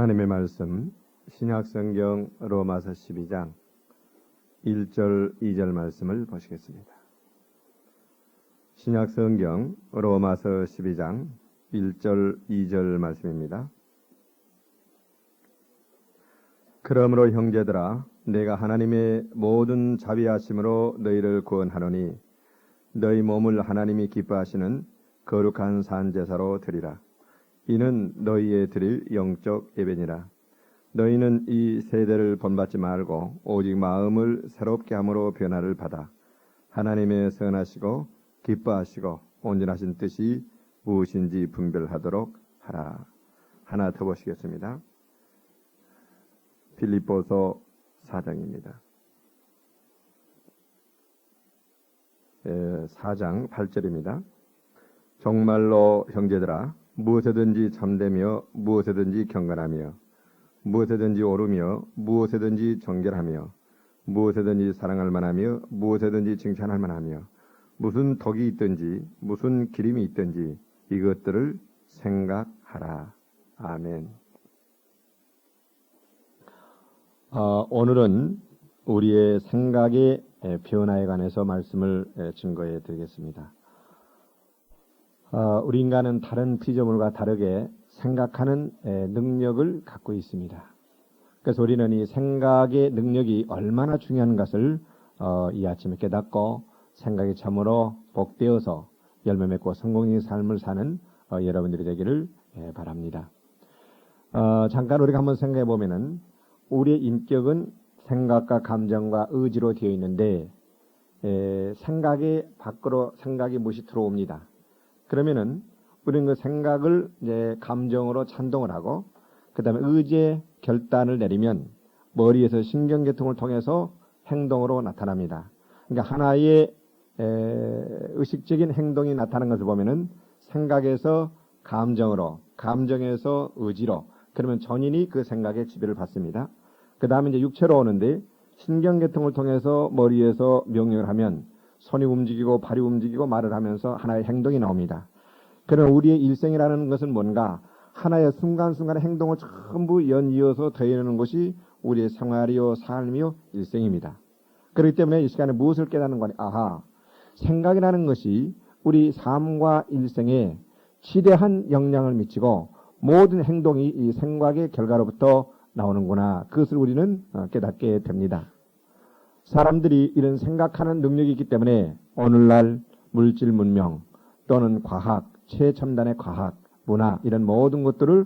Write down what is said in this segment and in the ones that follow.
하나님의 말씀 신약성경 로마서 12장 1절 2절 말씀을 보시겠습니다. 신약성경 로마서 12장 1절 2절 말씀입니다. 그러므로 형제들아 내가 하나님의 모든 자비하심으로 너희를 구원하노니 너희 몸을 하나님이 기뻐하시는 거룩한 산제사로 드리라. 이는 너희의 드릴 영적 예배니라. 너희는 이 세대를 본받지 말고 오직 마음을 새롭게 함으로 변화를 받아 하나님의 선하시고 기뻐하시고 온전하신 뜻이 무엇인지 분별하도록 하라. 하나 더 보시겠습니다. 빌립보서 4장입니다. 4장 8절입니다. 정말로 형제들아 무엇에든지 참되며 무엇에든지 경건하며 무엇에든지 오르며 무엇에든지 정결하며 무엇에든지 사랑할 만하며 무엇에든지 칭찬할 만하며 무슨 덕이 있든지 무슨 기림이 있든지 이것들을 생각하라. 아멘. 오늘은 우리의 생각의 변화에 관해서 말씀을 증거해 드리겠습니다. 우리 인간은 다른 피조물과 다르게 생각하는 능력을 갖고 있습니다. 그래서 우리는 이 생각의 능력이 얼마나 중요한 것을 이 아침에 깨닫고 생각이 참으로 복되어서 열매 맺고 성공적인 삶을 사는 여러분들이 되기를 바랍니다. 잠깐 우리가 한번 생각해 보면은 우리의 인격은 생각과 감정과 의지로 되어 있는데 생각의 밖으로 생각이 무엇이 들어옵니다. 그러면은 우리는 그 생각을 이제 감정으로 찬동을 하고 그 다음에 의지의 결단을 내리면 머리에서 신경계통을 통해서 행동으로 나타납니다. 그러니까 하나의 의식적인 행동이 나타나는 것을 보면은 생각에서 감정으로, 감정에서 의지로, 그러면 전인이 그 생각의 지배를 받습니다. 그 다음에 이제 육체로 오는데 신경계통을 통해서 머리에서 명령을 하면 손이 움직이고 발이 움직이고 말을 하면서 하나의 행동이 나옵니다. 그러나 우리의 일생이라는 것은 뭔가 하나의 순간순간의 행동을 전부 연이어서 더해내는 것이 우리의 생활이요 삶이요 일생입니다. 그렇기 때문에 이 시간에 무엇을 깨닫는 거니? 생각이라는 것이 우리 삶과 일생에 지대한 영향을 미치고 모든 행동이 이 생각의 결과로부터 나오는구나. 그것을 우리는 깨닫게 됩니다. 사람들이 이런 생각하는 능력이 있기 때문에 오늘날 물질 문명 또는 과학, 최첨단의 과학, 문화 이런 모든 것들을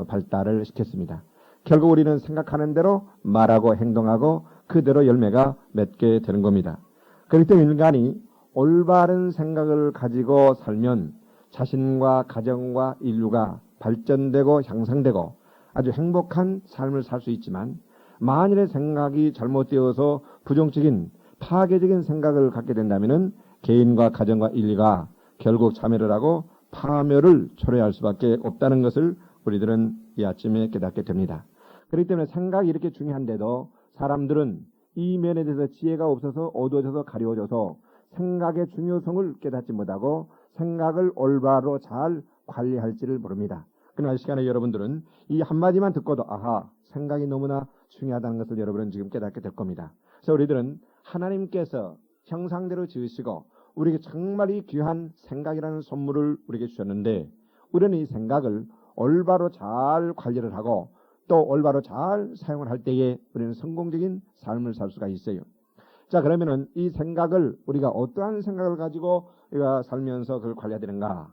발달을 시켰습니다. 결국 우리는 생각하는 대로 말하고 행동하고 그대로 열매가 맺게 되는 겁니다. 그렇기 때문에 인간이 올바른 생각을 가지고 살면 자신과 가정과 인류가 발전되고 향상되고 아주 행복한 삶을 살 수 있지만 만일의 생각이 잘못되어서 부정적인 파괴적인 생각을 갖게 된다면 개인과 가정과 인류가 결국 자멸을 하고 파멸을 초래할 수밖에 없다는 것을 우리들은 이 아침에 깨닫게 됩니다. 그렇기 때문에 생각이 이렇게 중요한데도 사람들은 이 면에 대해서 지혜가 없어서 어두워져서 가려워져서 생각의 중요성을 깨닫지 못하고 생각을 올바로 잘 관리할지를 모릅니다. 그러나 이 시간에 여러분들은 이 한마디만 듣고도 생각이 너무나 중요하다는 것을 여러분은 지금 깨닫게 될 겁니다. 그래서 우리들은 하나님께서 형상대로 지으시고 우리에게 정말 이 귀한 생각이라는 선물을 우리에게 주셨는데 우리는 이 생각을 올바로 잘 관리를 하고 또 올바로 잘 사용을 할 때에 우리는 성공적인 삶을 살 수가 있어요. 자, 그러면은 이 생각을 우리가 어떠한 생각을 가지고 우리가 살면서 그걸 관리해야 되는가?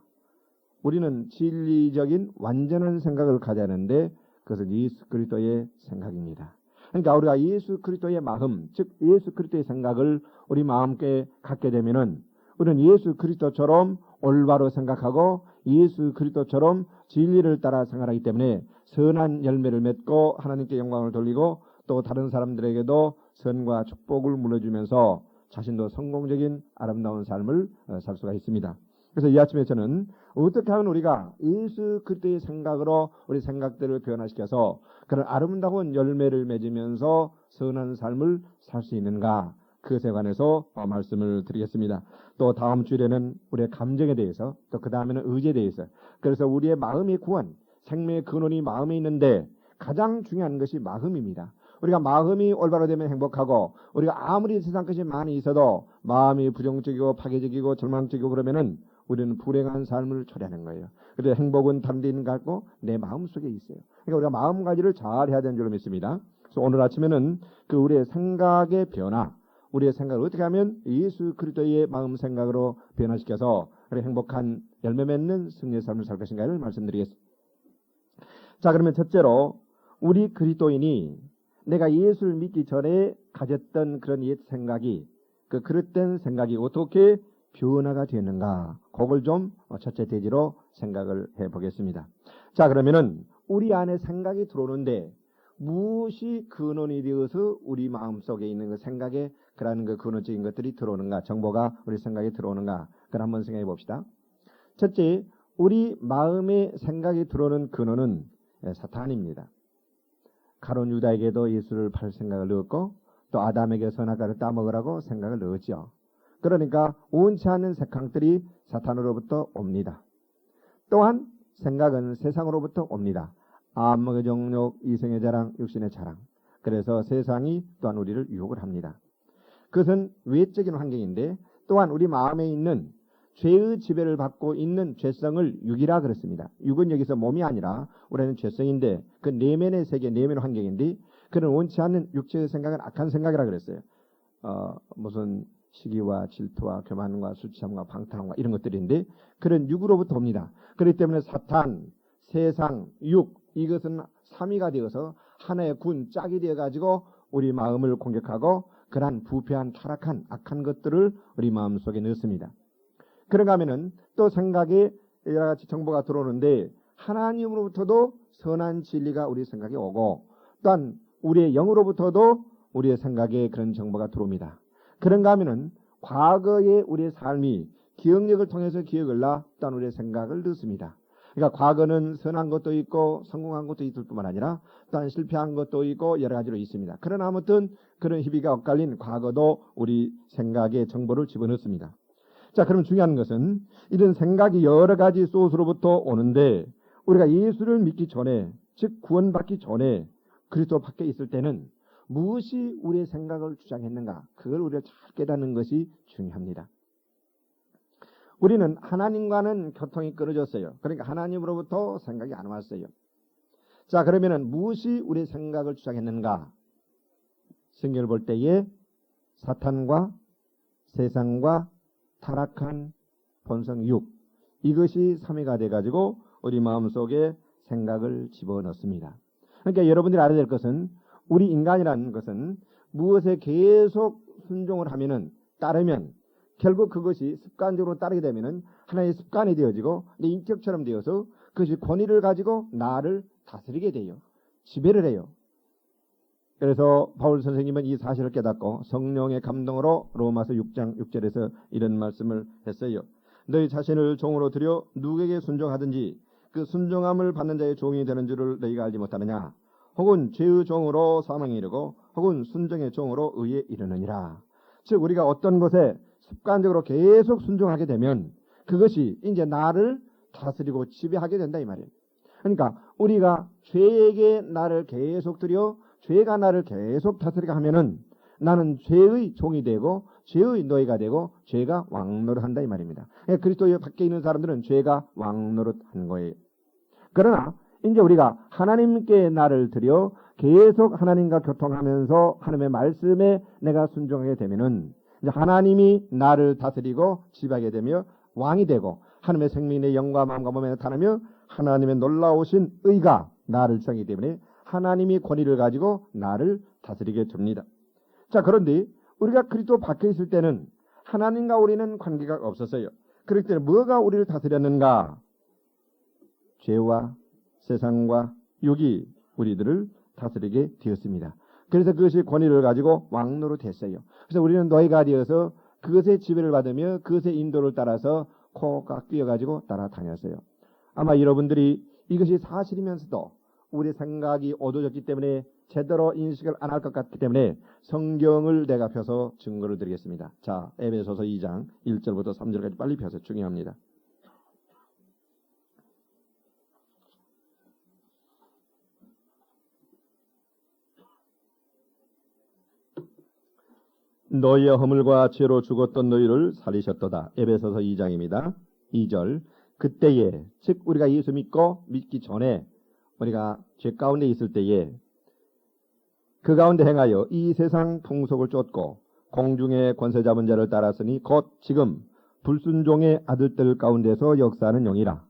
우리는 진리적인 완전한 생각을 가져야 하는데 그것은 예수 그리스도의 생각입니다. 그러니까 우리가 예수 그리스도의 마음, 즉 예수 그리스도의 생각을 우리 마음께 갖게 되면은 우리는 예수 그리스도처럼 올바로 생각하고 예수 그리스도처럼 진리를 따라 생활하기 때문에 선한 열매를 맺고 하나님께 영광을 돌리고 또 다른 사람들에게도 선과 축복을 물려주면서 자신도 성공적인 아름다운 삶을 살 수가 있습니다. 그래서 이 아침에 저는 어떻게 하면 우리가 예수 그리스도의 생각으로 우리 생각들을 변화시켜서 그런 아름다운 열매를 맺으면서 선한 삶을 살 수 있는가, 그것에 관해서 말씀을 드리겠습니다. 또 다음 주일에는 우리의 감정에 대해서, 또 그 다음에는 의지에 대해서, 그래서 우리의 마음의 구원, 생명의 근원이 마음에 있는데 가장 중요한 것이 마음입니다. 우리가 마음이 올바로 되면 행복하고, 우리가 아무리 세상 것이 많이 있어도 마음이 부정적이고 파괴적이고 절망적이고 그러면은 우리는 불행한 삶을 초래하는 거예요. 그래서 행복은 다른 데 있는 것 같고 내 마음 속에 있어요. 그러니까 우리가 마음 관리를 잘 해야 되는 줄로 믿습니다. 그래서 오늘 아침에는 그 우리의 생각의 변화, 우리의 생각을 어떻게 하면 예수 그리스도의 마음 생각으로 변화시켜서 우리 행복한 열매 맺는 승리의 삶을 살 것인가를 말씀드리겠습니다. 자, 그러면 첫째로 우리 그리스도인이 내가 예수를 믿기 전에 가졌던 그런 옛 생각이, 그 그릇된 생각이 어떻게 변화가 되는가, 그걸 좀 첫째 대지로 생각을 해보겠습니다. 자, 그러면은 우리 안에 생각이 들어오는데 무엇이 근원이 되어서 우리 마음속에 있는 그 생각에 그러한 그 근원적인 것들이 들어오는가, 정보가 우리 생각에 들어오는가, 그걸 한번 생각해 봅시다. 첫째, 우리 마음에 생각이 들어오는 근원은 사탄입니다. 가룟 유다에게도 예수를 팔 생각을 넣었고 또 아담에게 선악과를 따먹으라고 생각을 넣었죠. 그러니까 원치 않는 색강들이 사탄으로부터 옵니다. 또한 생각은 세상으로부터 옵니다. 안목의 정욕, 이성의 자랑, 육신의 자랑. 그래서 세상이 또한 우리를 유혹을 합니다. 그것은 외적인 환경인데 또한 우리 마음에 있는 죄의 지배를 받고 있는 죄성을 육이라 그랬습니다. 육은 여기서 몸이 아니라 우리는 죄성인데 그 내면의 세계, 내면 환경인데 그런 원치 않는 육체의 생각은 악한 생각이라 그랬어요. 무슨 시기와 질투와 교만과 술취함과 방탕함과 이런 것들인데 그런 육으로부터 옵니다. 그렇기 때문에 사탄, 세상, 육 이것은 삼위가 되어서 하나의 군 짝이 되어가지고 우리 마음을 공격하고 그러한 부패한 타락한 악한 것들을 우리 마음속에 넣습니다. 그런가 하면은 또 생각에 여러 가지 정보가 들어오는데 하나님으로부터도 선한 진리가 우리 생각에 오고 또한 우리의 영으로부터도 우리의 생각에 그런 정보가 들어옵니다. 그런가 하면은 과거의 우리의 삶이 기억력을 통해서 기억을 나 또한 우리의 생각을 넣습니다. 그러니까 과거는 선한 것도 있고 성공한 것도 있을 뿐만 아니라 또한 실패한 것도 있고 여러 가지로 있습니다. 그러나 아무튼 그런 희비가 엇갈린 과거도 우리 생각에 정보를 집어넣습니다. 자, 그럼 중요한 것은 이런 생각이 여러 가지 소스로부터 오는데 우리가 예수를 믿기 전에, 즉 구원받기 전에 그리스도 밖에 있을 때는 무엇이 우리의 생각을 주장했는가, 그걸 우리가 잘 깨닫는 것이 중요합니다. 우리는 하나님과는 교통이 끊어졌어요. 그러니까 하나님으로부터 생각이 안 왔어요. 자, 그러면은 무엇이 우리의 생각을 주장했는가? 성경을 볼 때에 사탄과 세상과 타락한 본성 육, 이것이 삼위가 돼가지고 우리 마음속에 생각을 집어넣습니다. 그러니까 여러분들이 알아야 될 것은 우리 인간이라는 것은 무엇에 계속 순종을 하면은 따르면 결국 그것이 습관적으로 따르게 되면은 하나의 습관이 되어지고 내 인격처럼 되어서 그것이 권위를 가지고 나를 다스리게 돼요. 지배를 해요. 그래서 바울 선생님은 이 사실을 깨닫고 성령의 감동으로 로마서 6장 6절에서 이런 말씀을 했어요. 너희 자신을 종으로 들여 누구에게 순종하든지 그 순종함을 받는 자의 종이 되는 줄을 너희가 알지 못하느냐. 혹은 죄의 종으로 사망에 이르고 혹은 순종의 종으로 의에 이르느니라. 즉 우리가 어떤 것에 습관적으로 계속 순종하게 되면 그것이 이제 나를 다스리고 지배하게 된다 이 말이에요. 그러니까 우리가 죄에게 나를 계속 들여 죄가 나를 계속 다스리게 하면은 나는 죄의 종이 되고 죄의 노예가 되고 죄가 왕노릇 한다 이 말입니다. 그리스도 밖에 있는 사람들은 죄가 왕노릇 한 거예요. 그러나 이제 우리가 하나님께 나를 들여 계속 하나님과 교통하면서 하나님의 말씀에 내가 순종하게 되면은 이제 하나님이 나를 다스리고 지배하게 되며 왕이 되고 하나님의 생명의 영과 마음과 몸에 나타나며 하나님의 놀라우신 의가 나를 정하기 때문에 하나님이 권위를 가지고 나를 다스리게 됩니다. 자, 그런데 우리가 그리스도 밖에 있을 때는 하나님과 우리는 관계가 없었어요. 그렇기 때문에 뭐가 우리를 다스렸는가? 죄와 세상과 육이 우리들을 다스리게 되었습니다. 그래서 그것이 권위를 가지고 왕노로 됐어요. 그래서 우리는 노예가 되어서 그것의 지배를 받으며 그것의 인도를 따라서 코가 끼어가지고 따라다녔어요. 아마 여러분들이 이것이 사실이면서도 우리 생각이 어두워졌기 때문에 제대로 인식을 안 할 것 같기 때문에 성경을 내가 펴서 증거를 드리겠습니다. 자, 에베소서 2장 1절부터 3절까지 빨리 펴서 중요합니다. 너희의 허물과 죄로 죽었던 너희를 살리셨도다. 에베소서 2장입니다. 2절. 그때에, 즉 우리가 예수 믿기 전에 우리가 죄 가운데 있을 때에 그 가운데 행하여 이 세상 풍속을 쫓고 공중의 권세 잡은 자를 따랐으니 곧 지금 불순종의 아들들 가운데서 역사하는 영이라.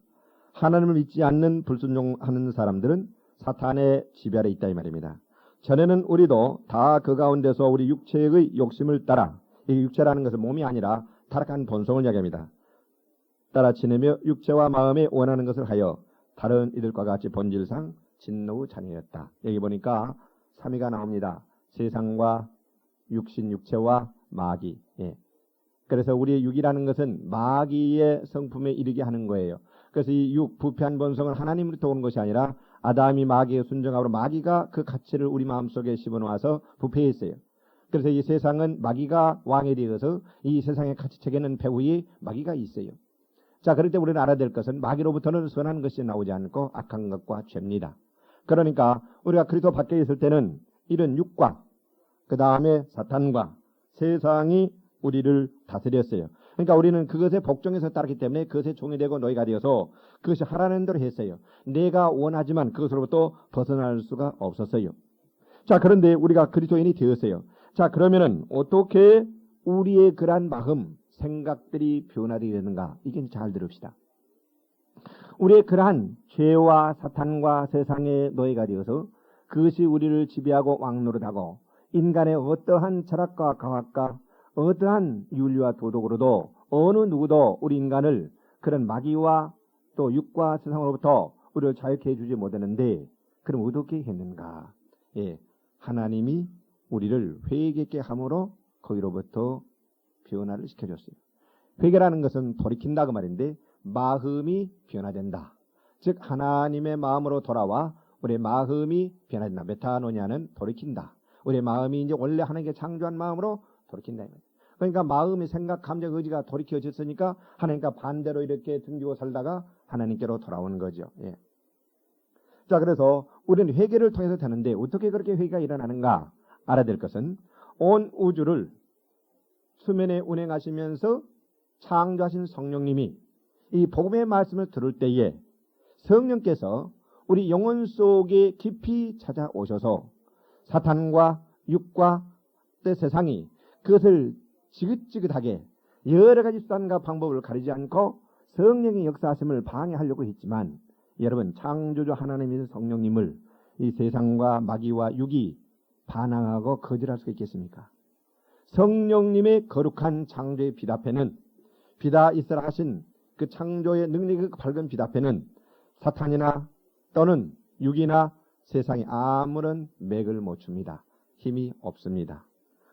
하나님을 믿지 않는 불순종하는 사람들은 사탄의 지배 아래 있다 이 말입니다. 전에는 우리도 다 그 가운데서 우리 육체의 욕심을 따라, 이 육체라는 것은 몸이 아니라 타락한 본성을 이야기합니다. 따라 지내며 육체와 마음에 원하는 것을 하여 다른 이들과 같이 본질상 진노의 자녀였다. 여기 보니까 3위가 나옵니다. 세상과 육신, 육체와 마귀. 예. 그래서 우리의 육이라는 것은 마귀의 성품에 이르게 하는 거예요. 그래서 이 육, 부패한 본성은 하나님으로부터 오는 것이 아니라 아담이 마귀의 순종함으로 마귀가 그 가치를 우리 마음속에 집어넣어서 부패했어요. 그래서 이 세상은 마귀가 왕이 되어서 이 세상의 가치책에는 배후에 마귀가 있어요. 자, 그럴 때 우리는 알아야 될 것은 마귀로부터는 선한 것이 나오지 않고 악한 것과 죄입니다. 그러니까 우리가 그리스도 밖에 있을 때는 이런 육과 그 다음에 사탄과 세상이 우리를 다스렸어요. 그러니까 우리는 그것에 복종해서 따랐기 때문에 그것에 종이 되고 노예가 되어서 그것이 하라는 대로 했어요. 내가 원하지만 그것으로부터 벗어날 수가 없었어요. 자, 그런데 우리가 그리스도인이 되었어요. 자, 그러면은 어떻게 우리의 그러한 마음, 생각들이 변화되게 되는가? 이게 잘 들읍시다. 우리의 그러한 죄와 사탄과 세상의 노예가 되어서 그것이 우리를 지배하고 왕노릇하고 인간의 어떠한 철학과 강학과 어떠한 윤리와 도덕으로도 어느 누구도 우리 인간을 그런 마귀와 또 육과 세상으로부터 우리를 자유케 해주지 못하는데 그럼 어떻게 했는가? 예, 하나님이 우리를 회개케 함으로 거기로부터 변화를 시켜줬어요. 회개라는 것은 돌이킨다 그 말인데 마음이 변화된다. 즉 하나님의 마음으로 돌아와 우리의 마음이 변화된다. 메타노니아는 돌이킨다. 우리의 마음이 이제 원래 하나님께 창조한 마음으로 돌이킨다. 그러니까 마음의 생각, 감정, 의지가 돌이켜졌으니까 하나님과 반대로 이렇게 등지고 살다가 하나님께로 돌아오는 거죠. 예. 자, 그래서 우리는 회개를 통해서 되는데 어떻게 그렇게 회개가 일어나는가? 알아야 될 것은 온 우주를 수면에 운행하시면서 창조하신 성령님이 이 복음의 말씀을 들을 때에 성령께서 우리 영혼 속에 깊이 찾아오셔서 사탄과 육과 때 세상이 그것을 지긋지긋하게 여러 가지 수단과 방법을 가리지 않고 성령의 역사하심을 방해하려고 했지만 여러분 창조주 하나님의 성령님을 이 세상과 마귀와 육이 반항하고 거절할 수 있겠습니까? 성령님의 거룩한 창조의 빛 앞에는 빛아 있으라 하신 그 창조의 능력의 밝은 빛 앞에는 사탄이나 또는 육이나 세상이 아무런 맥을 못 줍니다. 힘이 없습니다.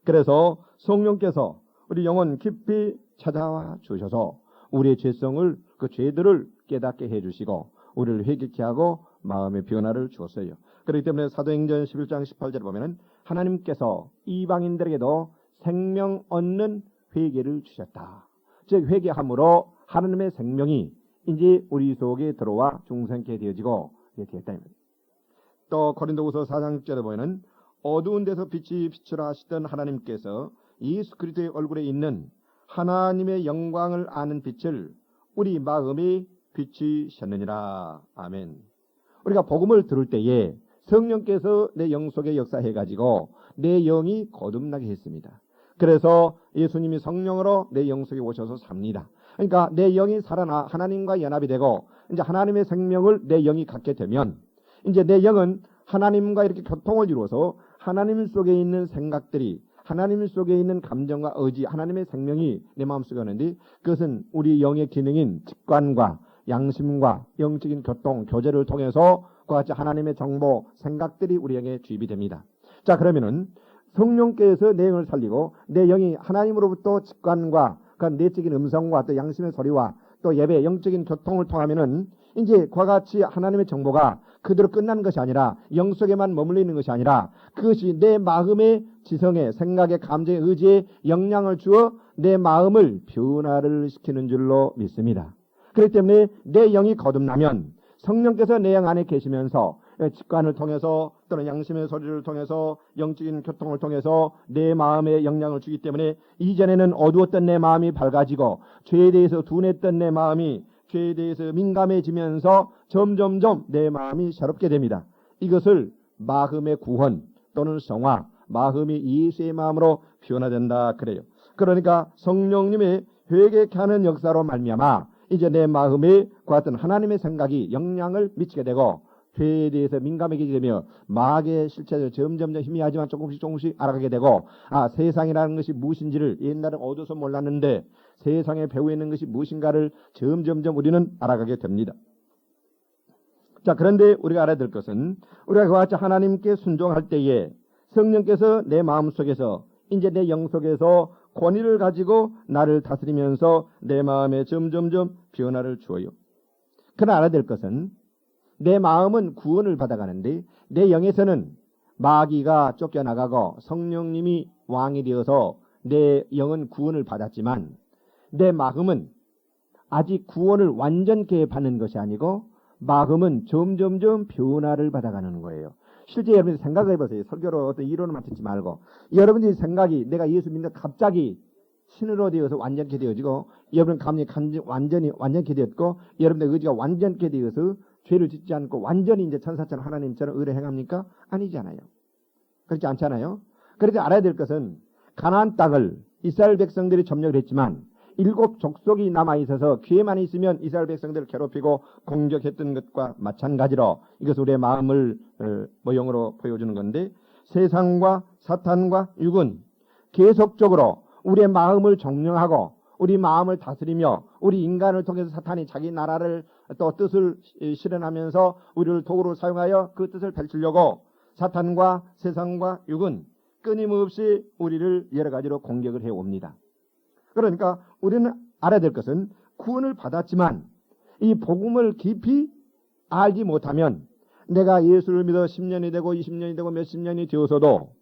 그래서 성령께서 우리 영혼 깊이 찾아와 주셔서 우리의 죄성을 그 죄들을 깨닫게 해주시고 우리를 회개케 하고 마음의 변화를 주었어요. 그렇기 때문에 사도행전 11장 18절에 보면은 하나님께서 이방인들에게도 생명 얻는 회개를 주셨다. 즉 회개함으로 하나님의 생명이 이제 우리 속에 들어와 중생케 되어지고 이렇게 했다. 또 고린도후서 4장 6절에 보면은 어두운 데서 빛이 비추라 하시던 하나님께서 예수 그리스도의 얼굴에 있는 하나님의 영광을 아는 빛을 우리 마음에 비추셨느니라. 아멘. 우리가 복음을 들을 때에 성령께서 내 영 속에 역사해가지고 내 영이 거듭나게 했습니다. 그래서 예수님이 성령으로 내 영 속에 오셔서 삽니다. 그러니까 내 영이 살아나 하나님과 연합이 되고 이제 하나님의 생명을 내 영이 갖게 되면 이제 내 영은 하나님과 이렇게 교통을 이루어서 하나님 속에 있는 생각들이 하나님 속에 있는 감정과 의지, 하나님의 생명이 내 마음속에 오는데 그것은 우리 영의 기능인 직관과 양심과 영적인 교통, 교제를 통해서 그와 같이 하나님의 정보, 생각들이 우리 영에 주입이 됩니다. 자, 그러면은 성령께서 내 영을 살리고 내 영이 하나님으로부터 직관과 그 내적인 음성과 또 양심의 소리와 또 예배, 영적인 교통을 통하면은 이제 그와 같이 하나님의 정보가 그대로 끝나는 것이 아니라 영 속에만 머물러 있는 것이 아니라 그것이 내 마음의 지성에 생각에 감정에 의지에 영향을 주어 내 마음을 변화를 시키는 줄로 믿습니다. 그렇기 때문에 내 영이 거듭나면 성령께서 내 영 안에 계시면서 직관을 통해서 또는 양심의 소리를 통해서 영적인 교통을 통해서 내 마음에 영향을 주기 때문에 이전에는 어두웠던 내 마음이 밝아지고 죄에 대해서 둔했던 내 마음이 죄에 대해서 민감해지면서 점점점 내 마음이 새롭게 됩니다. 이것을 마음의 구원 또는 성화, 마음이 예수의 마음으로 변화된다 그래요. 그러니까 성령님의 회개케 하는 역사로 말미암아 이제 내 마음에 그 같은 하나님의 생각이 영향을 미치게 되고 죄에 대해서 민감하게 되며 마귀의 실체를 점점점 희미하지만 조금씩 알아가게 되고 세상이라는 것이 무엇인지를 옛날에 어두워서 몰랐는데 세상에 배우 있는 것이 무엇인가를 점점점 우리는 알아가게 됩니다. 자, 그런데 우리가 알아야 될 것은 우리가 그와 같이 하나님께 순종할 때에 성령께서 내 마음 속에서 이제 내 영 속에서 권위를 가지고 나를 다스리면서 내 마음에 점점점 변화를 주어요. 그러나 알아야 될 것은 내 마음은 구원을 받아가는데 내 영에서는 마귀가 쫓겨나가고 성령님이 왕이 되어서 내 영은 구원을 받았지만 내 마음은 아직 구원을 완전케 받는 것이 아니고 마음은 점점점 변화를 받아가는 거예요. 실제 여러분이 생각을 해보세요. 설교로 어떤 이론을 듣지 말고 여러분들이 생각이 내가 예수 믿는 갑자기 신으로 되어서 완전케 되어지고 여러분 감이 완전히 완전케 되었고 여러분의 의지가 완전케 되어서 죄를 짓지 않고 완전히 이제 천사처럼 하나님처럼 의를 행합니까? 아니잖아요. 그렇지 않잖아요. 그래서 알아야 될 것은 가나안 땅을 이스라엘 백성들이 점령을 했지만 7 족속이 남아있어서 기회만 있으면 이스라엘 백성들을 괴롭히고 공격했던 것과 마찬가지로 이것은 우리의 마음을 모형으로 보여주는 건데 세상과 사탄과 육은 계속적으로 우리의 마음을 점령하고 우리 마음을 다스리며 우리 인간을 통해서 사탄이 자기 나라를 또 뜻을 실현하면서 우리를 도구로 사용하여 그 뜻을 펼치려고 사탄과 세상과 육은 끊임없이 우리를 여러 가지로 공격을 해옵니다. 그러니까 우리는 알아야 될 것은 구원을 받았지만 이 복음을 깊이 알지 못하면 내가 예수를 믿어 10년이 되고 20년이 되고 몇십 년이 되어서도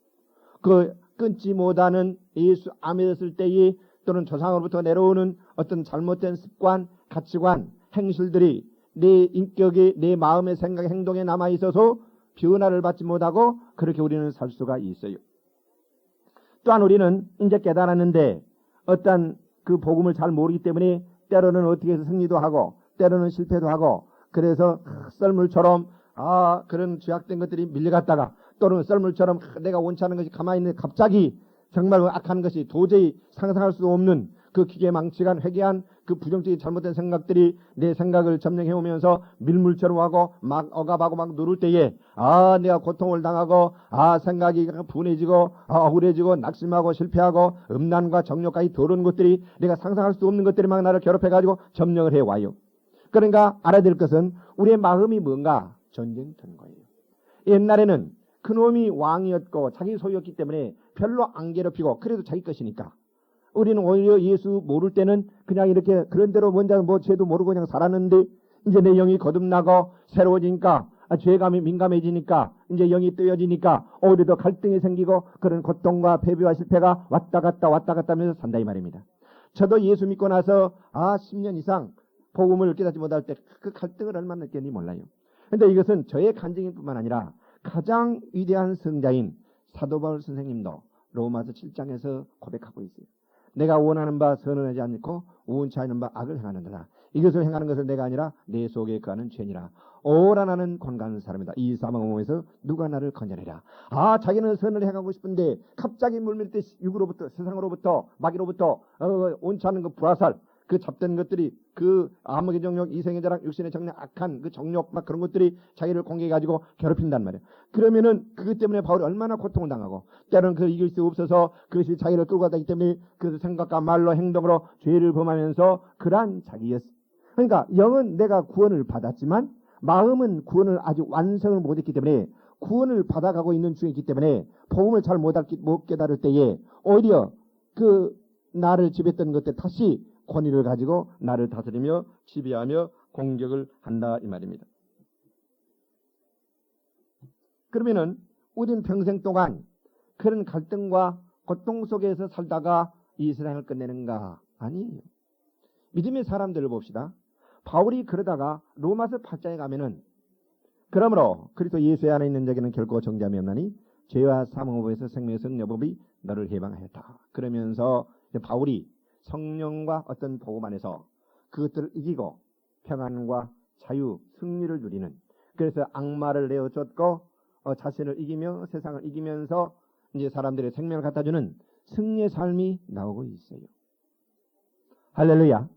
그 끊지 못하는 예수 안 믿었을 때에 또는 조상으로부터 내려오는 어떤 잘못된 습관, 가치관, 행실들이 내 인격에 내 마음의 생각의 행동에 남아있어서 변화를 받지 못하고 그렇게 우리는 살 수가 있어요. 또한 우리는 이제 깨달았는데 어떤 그 복음을 잘 모르기 때문에 때로는 어떻게 해서 승리도 하고 때로는 실패도 하고 그래서 썰물처럼 그런 죄악된 것들이 밀려갔다가 또는 썰물처럼 내가 원치 않은 것이 가만히 있는데 갑자기 정말 악한 것이 도저히 상상할 수 없는 그 기계망측한 회개한 그 부정적인 잘못된 생각들이 내 생각을 점령해오면서 밀물처럼 하고 막 억압하고 막 누를 때에 내가 고통을 당하고 생각이 분해지고 억울해지고 낙심하고 실패하고 음란과 정욕까지 더러운 것들이 내가 상상할 수 없는 것들이 막 나를 괴롭혀가지고 점령을 해와요. 그러니까 알아야 될 것은 우리의 마음이 뭔가 전쟁터인 거예요. 옛날에는 그놈이 왕이었고 자기 소유였기 때문에 별로 안 괴롭히고 그래도 자기 것이니까 우리는 오히려 예수 모를 때는 그냥 이렇게 그런 대로 먼저 죄도 모르고 그냥 살았는데 이제 내 영이 거듭나고 새로워지니까 죄감이 민감해지니까 이제 영이 뜨여지니까 오히려 더 갈등이 생기고 그런 고통과 패배와 실패가 왔다 갔다 하면서 산다 이 말입니다. 저도 예수 믿고 나서 10년 이상 복음을 깨닫지 못할 때 그 갈등을 얼마나 느꼈는지 몰라요. 그런데 이것은 저의 간증일 뿐만 아니라 가장 위대한 성자인 사도 바울 선생님도 로마서 7장에서 고백하고 있어요. 내가 원하는 바 선언하지 않고 원치 않는 바 악을 행하는도다. 이것을 행하는 것은 내가 아니라 내 속에 거하는 죄니라. 오라 나는 권가하는 사람이다. 이 사망의 누가 나를 건져내랴. 자기는 선을 행하고 싶은데 갑자기 물밀 때 육으로부터 세상으로부터 마귀로부터 원치 않는 그 불화살 그 잡된 것들이 그 암흑의 정욕, 이생의 자랑, 육신의 정욕, 악한 그 정욕 막 그런 것들이 자기를 공격해가지고 괴롭힌단 말이에요. 그러면은 그것 때문에 바울이 얼마나 고통을 당하고 때로는 그걸 이길 수 없어서 그것이 자기를 끌고 가기 때문에 그 생각과 말로 행동으로 죄를 범하면서 그러한 자기였어. 그러니까 영은 내가 구원을 받았지만 마음은 구원을 아직 완성을 못했기 때문에 구원을 받아가고 있는 중에 있기 때문에 복음을 잘 못 깨달을 때에 오히려 그 나를 지배했던 것들 다시 권위를 가지고 나를 다스리며 지배하며 공격을 한다 이 말입니다. 그러면은 우리는 평생 동안 그런 갈등과 고통 속에서 살다가 이 세상을 끝내는가? 아니에요. 믿음의 사람들을 봅시다. 바울이 그러다가 로마서 8장에 가면은 그러므로 그리스도 예수 안에 있는 자에게는 결코 정죄함이 없나니 죄와 사망법에서 생명의 성녀법이 너를 해방하였다. 그러면서 바울이 성령과 어떤 복음 안에서 그것들을 이기고 평안과 자유, 승리를 누리는, 그래서 악마를 내어쫓고 자신을 이기며 세상을 이기면서 이제 사람들의 생명을 갖다주는 승리의 삶이 나오고 있어요. 할렐루야.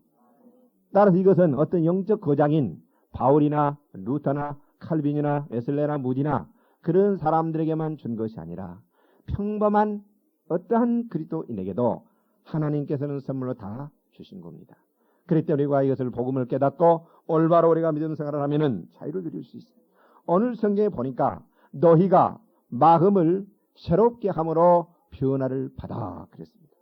따라서 이것은 어떤 영적 거장인 바울이나 루터나 칼빈이나 웨슬레나 무디나 그런 사람들에게만 준 것이 아니라 평범한 어떠한 그리스도인에게도 하나님께서는 선물로 다 주신 겁니다. 그렇기 때문에 우리가 이것을 복음을 깨닫고 올바로 우리가 믿음 생활을 하면은 자유를 누릴 수 있어요. 오늘 성경에 보니까 너희가 마음을 새롭게 함으로 변화를 받아 그랬습니다.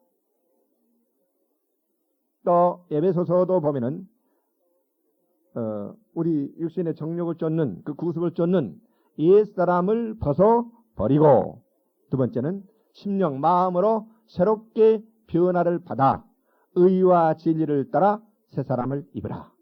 또 에베소서도 보면은 우리 육신의 정욕을 쫓는 그 구습을 쫓는 옛사람을 벗어 버리고, 두 번째는 심령 마음으로 새롭게 변화를 받아 의와 진리를 따라 새 사람을 입으라.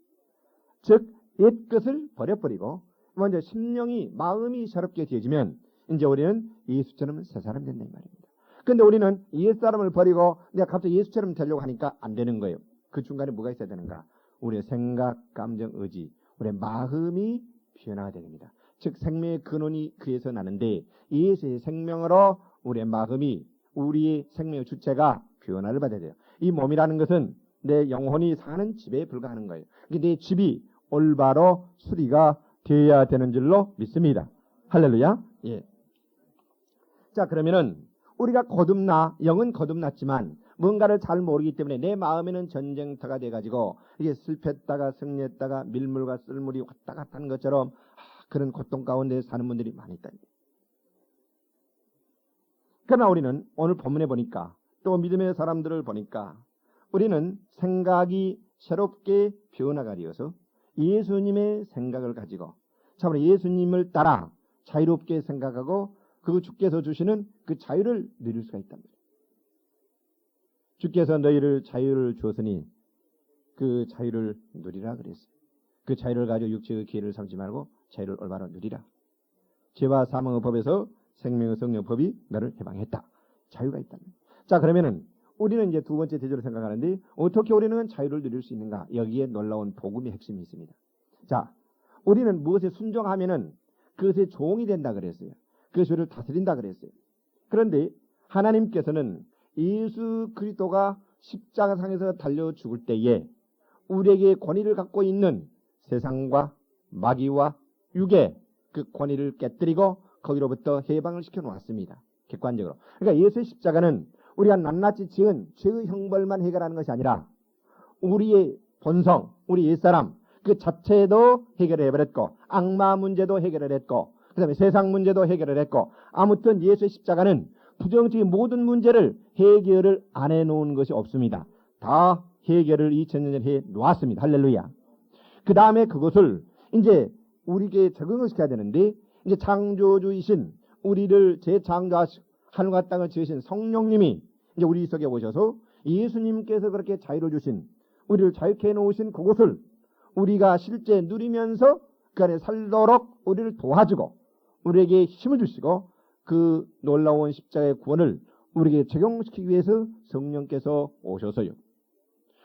즉 옛것을 버려버리고 먼저 심령이 마음이 새롭게 되어지면 이제 우리는 예수처럼 새 사람이 된다 이 말입니다. 그런데 우리는 옛사람을 버리고 내가 갑자기 예수처럼 되려고 하니까 안 되는 거예요. 그 중간에 뭐가 있어야 되는가? 우리의 생각, 감정, 의지, 우리의 마음이 변화가 됩니다. 즉 생명의 근원이 그에서 나는데 예수의 생명으로 우리의 마음이, 우리의 생명의 주체가 변화를 받아야 돼요. 이 몸이라는 것은 내 영혼이 사는 집에 불과하는 거예요. 내 집이 올바로 수리가 되어야 되는 줄로 믿습니다. 할렐루야. 예. 자, 그러면은 우리가 영은 거듭났지만 뭔가를 잘 모르기 때문에 내 마음에는 전쟁터가 돼가지고 이게 슬펐다가 승리했다가 밀물과 쓸물이 왔다 갔다 하는 것처럼 그런 고통 가운데 사는 분들이 많이 있다. 그러나 우리는 오늘 본문에 보니까 또 믿음의 사람들을 보니까 우리는 생각이 새롭게 변화가 되어서 예수님의 생각을 가지고 참으로 예수님을 따라 자유롭게 생각하고 그 주께서 주시는 그 자유를 누릴 수가 있답니다. 주께서 너희를 자유를 주었으니 그 자유를 누리라 그랬어요. 그 자유를 가지고 육체의 기회를 삼지 말고 자유를 올바로 누리라. 죄와 사망의 법에서 생명의 성령 법이 너를 해방했다. 자유가 있답니다. 자, 그러면은 우리는 이제 두 번째 대조를 생각하는데 어떻게 우리는 자유를 누릴 수 있는가? 여기에 놀라운 복음의 핵심이 있습니다. 자, 우리는 무엇에 순종하면은 그것의 종이 된다 그랬어요. 그것을 다스린다 그랬어요. 그런데 하나님께서는 예수 그리스도가 십자가상에서 달려 죽을 때에 우리에게 권위를 갖고 있는 세상과 마귀와 육의 그 권위를 깨뜨리고 거기로부터 해방을 시켜 놓았습니다. 객관적으로. 그러니까 예수의 십자가는 우리가 낱낱이 지은 죄의 형벌만 해결하는 것이 아니라 우리의 본성, 우리 옛사람 그 자체도 해결해 버렸고 악마 문제도 해결을 했고 그 다음에 세상 문제도 해결을 했고 아무튼 예수의 십자가는 부정적인 모든 문제를 해결을 안 해놓은 것이 없습니다. 다 해결을 2000년 전에 해 놓았습니다. 할렐루야. 그 다음에 그것을 이제 우리에게 적응을 시켜야 되는데 이제 창조주이신 우리를 재창조하시고 하늘과 땅을 지으신 성령님이 이제 우리 속에 오셔서 예수님께서 그렇게 자유를 주신 우리를 자유케 해놓으신 그것을 우리가 실제 누리면서 그 안에 살도록 우리를 도와주고 우리에게 힘을 주시고 그 놀라운 십자가의 구원을 우리에게 적용시키기 위해서 성령께서 오셔서요.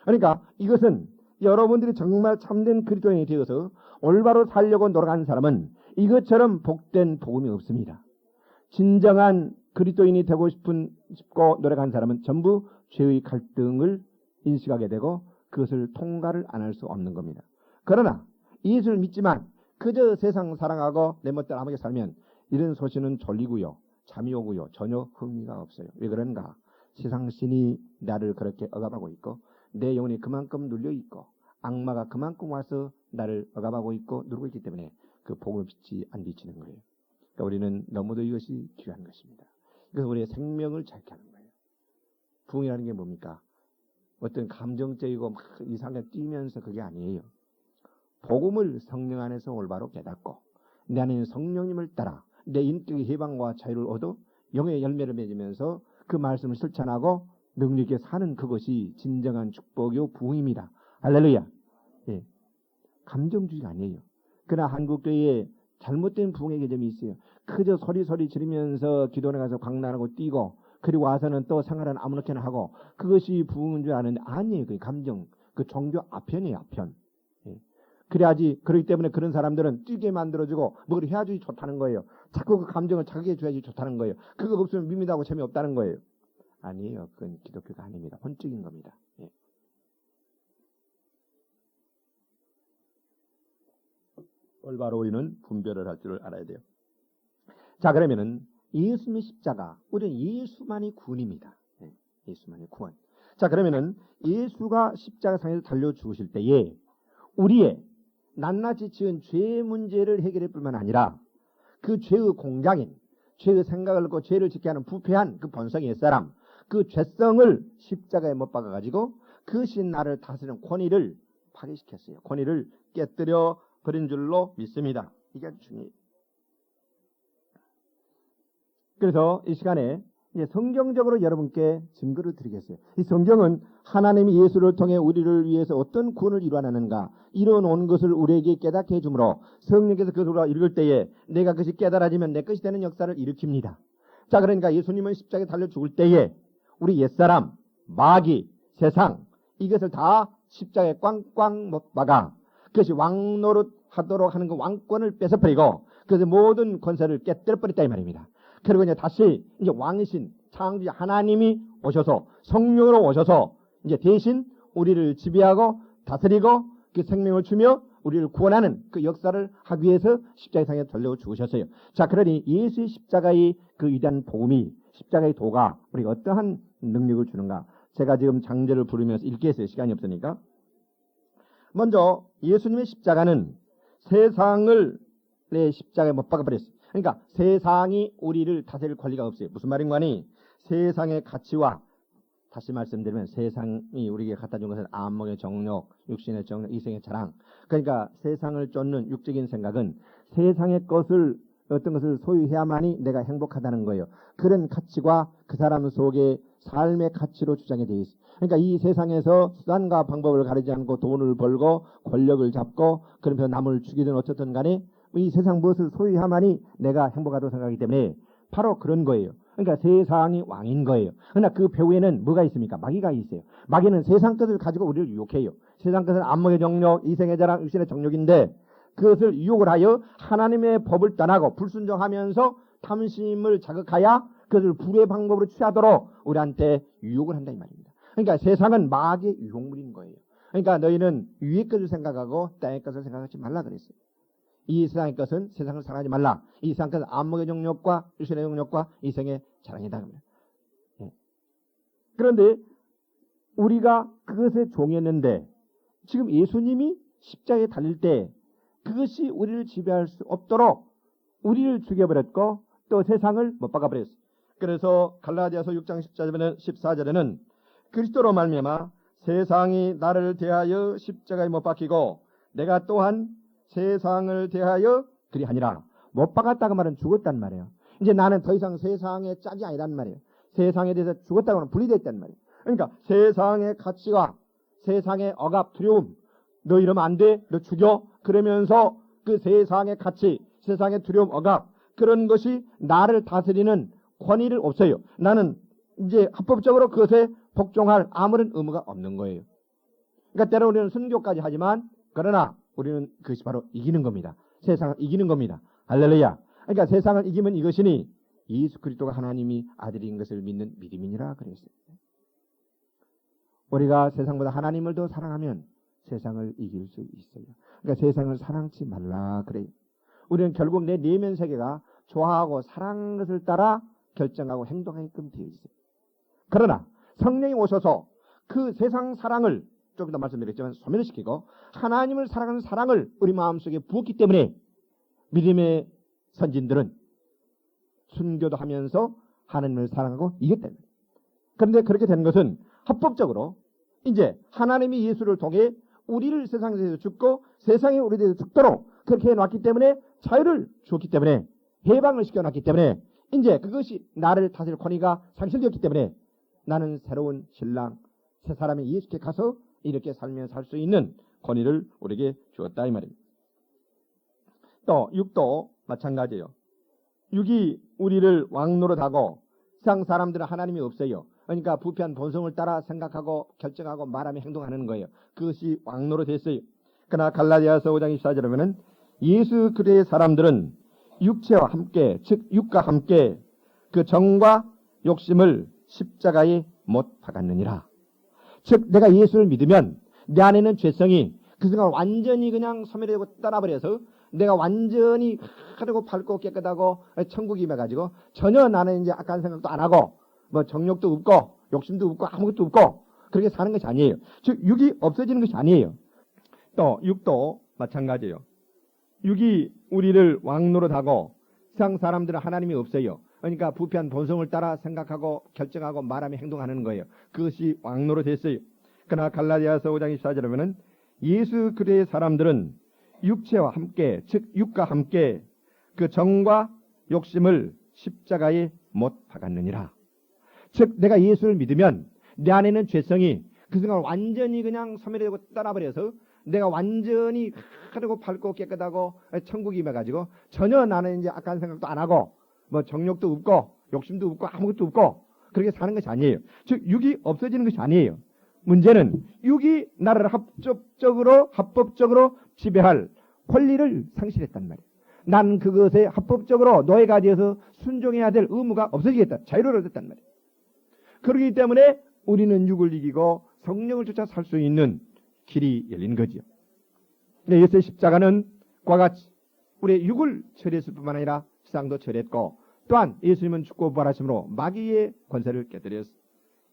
그러니까 이것은 여러분들이 정말 참된 그리스도인이 되어서 올바로 살려고 노력하는 사람은 이것처럼 복된 복음이 없습니다. 진정한 그리스도인이 되고 싶고 노력하는 사람은 전부 죄의 갈등을 인식하게 되고 그것을 통과를 안 할 수 없는 겁니다. 그러나 예수를 믿지만 그저 세상 사랑하고 내 멋대로 아무게 살면 이런 소신은 졸리고요. 잠이 오고요. 전혀 흥미가 없어요. 왜 그런가? 세상 신이 나를 그렇게 억압하고 있고 내 영혼이 그만큼 눌려있고 악마가 그만큼 와서 나를 억압하고 있고 누르고 있기 때문에 그 복음의 빛이 안 비치는 거예요. 그러니까 우리는 너무도 이것이 귀한 것입니다. 그래서 우리의 생명을 짧게 하는 거예요. 부흥이라는 게 뭡니까? 어떤 감정적이고 막 이상하게 뛰면서 그게 아니에요. 복음을 성령 안에서 올바로 깨닫고 내 안에 성령님을 따라 내 인격의 해방과 자유를 얻어 영의 열매를 맺으면서 그 말씀을 실천하고 능력 있게 사는 그것이 진정한 축복이요 부흥입니다. 할렐루야. 예. 감정주의가 아니에요. 그러나 한국교회의 잘못된 부흥의 개념이 있어요. 그저 소리 지르면서 기도원에 가서 광란하고 뛰고 그리고 와서는 또 생활은 아무렇게나 하고 그것이 부흥인 줄 아는데 아니에요. 그 감정, 그 종교 아편이에요. 아편. 예. 그래야지. 그렇기 때문에 그런 사람들은 뛰게 만들어주고 뭘 해야지 좋다는 거예요. 자꾸 그 감정을 자극해 줘야지 좋다는 거예요. 그거 없으면 밋밋하고 재미없다는 거예요. 아니에요. 그건 기독교가 아닙니다. 혼적인 겁니다. 예. 올바로 우리는 분별을 할 줄을 알아야 돼요. 자, 그러면은 예수님의 십자가, 우리는 예수만이 구원입니다. 예. 예수만이 구원. 자, 그러면은 예수가 십자가상에서 달려 죽으실 때에 우리의 낱낱이 지은 죄의 문제를 해결할 뿐만 아니라 그 죄의 공장인, 죄의 생각을 갖고 죄를 짓게 하는 부패한 그 본성의 옛사람, 그 죄성을 십자가에 못 박아가지고 그것이 나를 다스리는 권위를 파괴시켰어요. 권위를 깨뜨려 버린 줄로 믿습니다. 이게 아주 중요해요. 그래서 이 시간에 이제 성경적으로 여러분께 증거를 드리겠어요. 이 성경은 하나님이 예수를 통해 우리를 위해서 어떤 구원을 이루어내는가 이루어놓은 것을 우리에게 깨닫게 해주므로 성령께서 그것을 읽을 때에 내가 그것이 깨달아지면 내 것이 되는 역사를 일으킵니다. 자, 그러니까 예수님은 십자가에 달려 죽을 때에 우리 옛사람, 마귀, 세상 이것을 다 십자가에 꽝꽝 못 박아 그것이 왕노릇 하도록 하는 그 왕권을 뺏어버리고 그래서 모든 권세를 깨뜨려버렸다 이 말입니다. 그리고 이제 다시 이제 왕이신 창조자 하나님이 오셔서 성령으로 오셔서 이제 대신 우리를 지배하고 다스리고 그 생명을 주며 우리를 구원하는 그 역사를 하기 위해서 십자가상에 달려 죽으셨어요. 자, 그러니 예수의 십자가의 그 위대한 복음이 십자가의 도가 우리가 어떠한 능력을 주는가? 제가 지금 장제를 부르면서 읽겠어요. 시간이 없으니까. 먼저 예수님의 십자가는 세상을 내 십자가에 못 박아버렸어요. 그러니까 세상이 우리를 다스릴 권리가 없어요. 무슨 말인가니 세상의 가치와 다시 말씀드리면 세상이 우리에게 갖다 준 것은 안목의 정욕, 육신의 정욕, 이생의 자랑. 그러니까 세상을 쫓는 육적인 생각은 세상의 것을 어떤 것을 소유해야만이 내가 행복하다는 거예요. 그런 가치가 그 사람 속에 삶의 가치로 주장이 되어 있어요. 그러니까 이 세상에서 수단과 방법을 가리지 않고 돈을 벌고 권력을 잡고 그러면서 남을 죽이든 어쨌든 간에 이 세상 무엇을 소유해야만이 내가 행복하다고 생각하기 때문에 바로 그런 거예요. 그러니까 세상이 왕인 거예요. 그러나 그 배후에는 뭐가 있습니까? 마귀가 있어요. 마귀는 세상 것을 가지고 우리를 유혹해요. 세상 것은 안목의 정욕, 이생의 자랑, 육신의 정욕인데 그것을 유혹을 하여 하나님의 법을 떠나고 불순종하면서 탐심을 자극하여 그것을 불의 방법으로 취하도록 우리한테 유혹을 한다 이 말입니다. 그러니까 세상은 마귀의 유혹물인 거예요. 그러니까 너희는 위의 것을 생각하고 땅의 것을 생각하지 말라 그랬어요. 이 세상의 것은 세상을 사랑하지 말라. 이 세상의 것은 안목의 정욕과 육신의 정욕과 이생의 자랑이다. 예. 그런데 우리가 그것에 종했는데 지금 예수님이 십자가에 달릴 때 그것이 우리를 지배할 수 없도록 우리를 죽여버렸고 또 세상을 못 박아버렸어요. 그래서 갈라디아서 6장 14절에는 그리스도로 말미암아 세상이 나를 대하여 십자가에 못 박히고 내가 또한 세상을 대하여 그리하니라. 못 박았다고 말은 죽었단 말이에요. 이제 나는 더 이상 세상의 짝이 아니란 말이에요. 세상에 대해서 죽었다고 하면 분리됐단 말이에요. 그러니까 세상의 가치와 세상의 억압, 두려움 너 이러면 안 돼, 너 죽여 그러면서 그 세상의 가치, 세상의 두려움, 억압 그런 것이 나를 다스리는 권위를 없어요. 나는 이제 합법적으로 그것에 복종할 아무런 의무가 없는 거예요. 그러니까 때로 우리는 순교까지 하지만 그러나 우리는 그것이 바로 이기는 겁니다. 세상을 이기는 겁니다. 할렐루야. 그러니까 세상을 이기면 이것이니 예수 그리스도가 하나님이 아들인 것을 믿는 믿음이니라 그랬어요. 우리가 세상보다 하나님을 더 사랑하면 세상을 이길 수 있어요. 그러니까 세상을 사랑치 말라 그래요. 우리는 결국 내 내면 세계가 좋아하고 사랑하는 것을 따라 결정하고 행동하게끔 되어 있어요. 그러나 성령이 오셔서 그 세상 사랑을 조금 더 말씀드렸지만 소멸시키고 하나님을 사랑하는 사랑을 우리 마음속에 부었기 때문에 믿음의 선진들은 순교도 하면서 하나님을 사랑하고 이겼다는 거예요. 그런데 그렇게 되는 것은 합법적으로 이제 하나님이 예수를 통해 우리를 세상에서 죽고 세상에 우리에서 죽도록 그렇게 해놨기 때문에 자유를 주었기 때문에 해방을 시켜놨기 때문에 이제 그것이 나를 다스릴 권위가 상실되었기 때문에 나는 새로운 신랑 새 사람이 예수께 가서 이렇게 살면 살 수 있는 권위를 우리에게 주었다 이 말입니다. 또 6도 마찬가지예요. 육이 우리를 왕노릇하고 세상 사람들은 하나님이 없어요. 그러니까 부패한 본성을 따라 생각하고 결정하고 말하며 행동하는 거예요. 그것이 왕노릇했어요. 그러나 갈라디아서 5장 24절에 보면은 예수 그리스도의 사람들은 육체와 함께, 즉 육과 함께 그 정과 욕심을 십자가에 못 박았느니라. 즉 내가 예수를 믿으면 내 안에는 죄성이 그 순간 완전히 그냥 소멸되고 떠나버려서 내가 완전히 하려고 밝고 깨끗하고 천국이 임해가지고 전혀 나는 이제 악한 생각도 안 하고 뭐 정욕도 없고 욕심도 없고 아무것도 없고 그렇게 사는 것이 아니에요. 즉 육이 없어지는 것이 아니에요. 또 육도 마찬가지예요. 육이 우리를 왕노릇하고 세상 사람들은 하나님이 없어요. 그러니까 부패한 본성을 따라 생각하고 결정하고 말하며 행동하는 거예요. 그것이 왕노릇했어요. 그러나 갈라디아서 5장 24절에 보면은 예수 그리스도의 사람들은 육체와 함께, 즉 육과 함께 그 정과 욕심을 십자가에 못 박았느니라. 즉 내가 예수를 믿으면 내 안에는 죄성이 그 순간 완전히 그냥 소멸되고 떠나버려서 내가 완전히 하려고 밝고 깨끗하고 천국이 임해가지고 전혀 나는 이제 악한 생각도 안 하고 뭐 정욕도 없고 욕심도 없고 아무것도 없고 그렇게 사는 것이 아니에요. 즉 육이 없어지는 것이 아니에요. 문제는 육이 나를 합법적으로 지배할 권리를 상실했단 말이에요. 난 그것에 합법적으로 노예가 되어서 순종해야 될 의무가 없어지겠다. 자유를 얻었단 말이에요. 그렇기 때문에 우리는 육을 이기고 성령을 쫓아 살 수 있는 길이 열린 거지요. 예수의 십자가는 그와 같이 우리의 육을 처리했을 뿐만 아니라 세상도 처리했고 또한 예수님은 죽고 부활하심으로 마귀의 권세를 깨뜨렸습니다.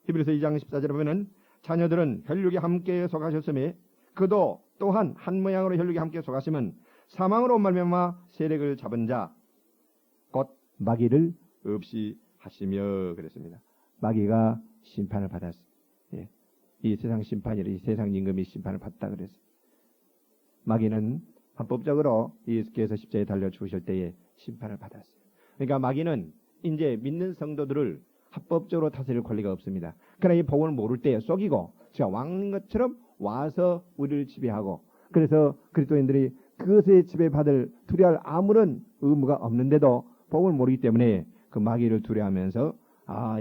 히브리서 2장 14절에 보면은 자녀들은 혈육에 함께 속하셨으며 그도 또한 한 모양으로 혈육에 함께 속하시면 사망으로 말미암아 세력을 잡은 자 곧 마귀를 없이 하시며 그랬습니다. 마귀가 심판을 받았어요. 예. 이 세상 심판이라 이 세상 임금이 심판을 받다 그랬어요. 마귀는 합법적으로 예수께서 십자가에 달려 죽으실 때에 심판을 받았어요. 그러니까 마귀는 이제 믿는 성도들을 합법적으로 다스릴 권리가 없습니다. 그러나 이 복음을 모를 때에 속이고 제가 왕인 것처럼 와서 우리를 지배하고 그래서 그리스도인들이 그것에 지배받을 두려워할 아무런 의무가 없는데도 복음을 모르기 때문에 그 마귀를 두려워하면서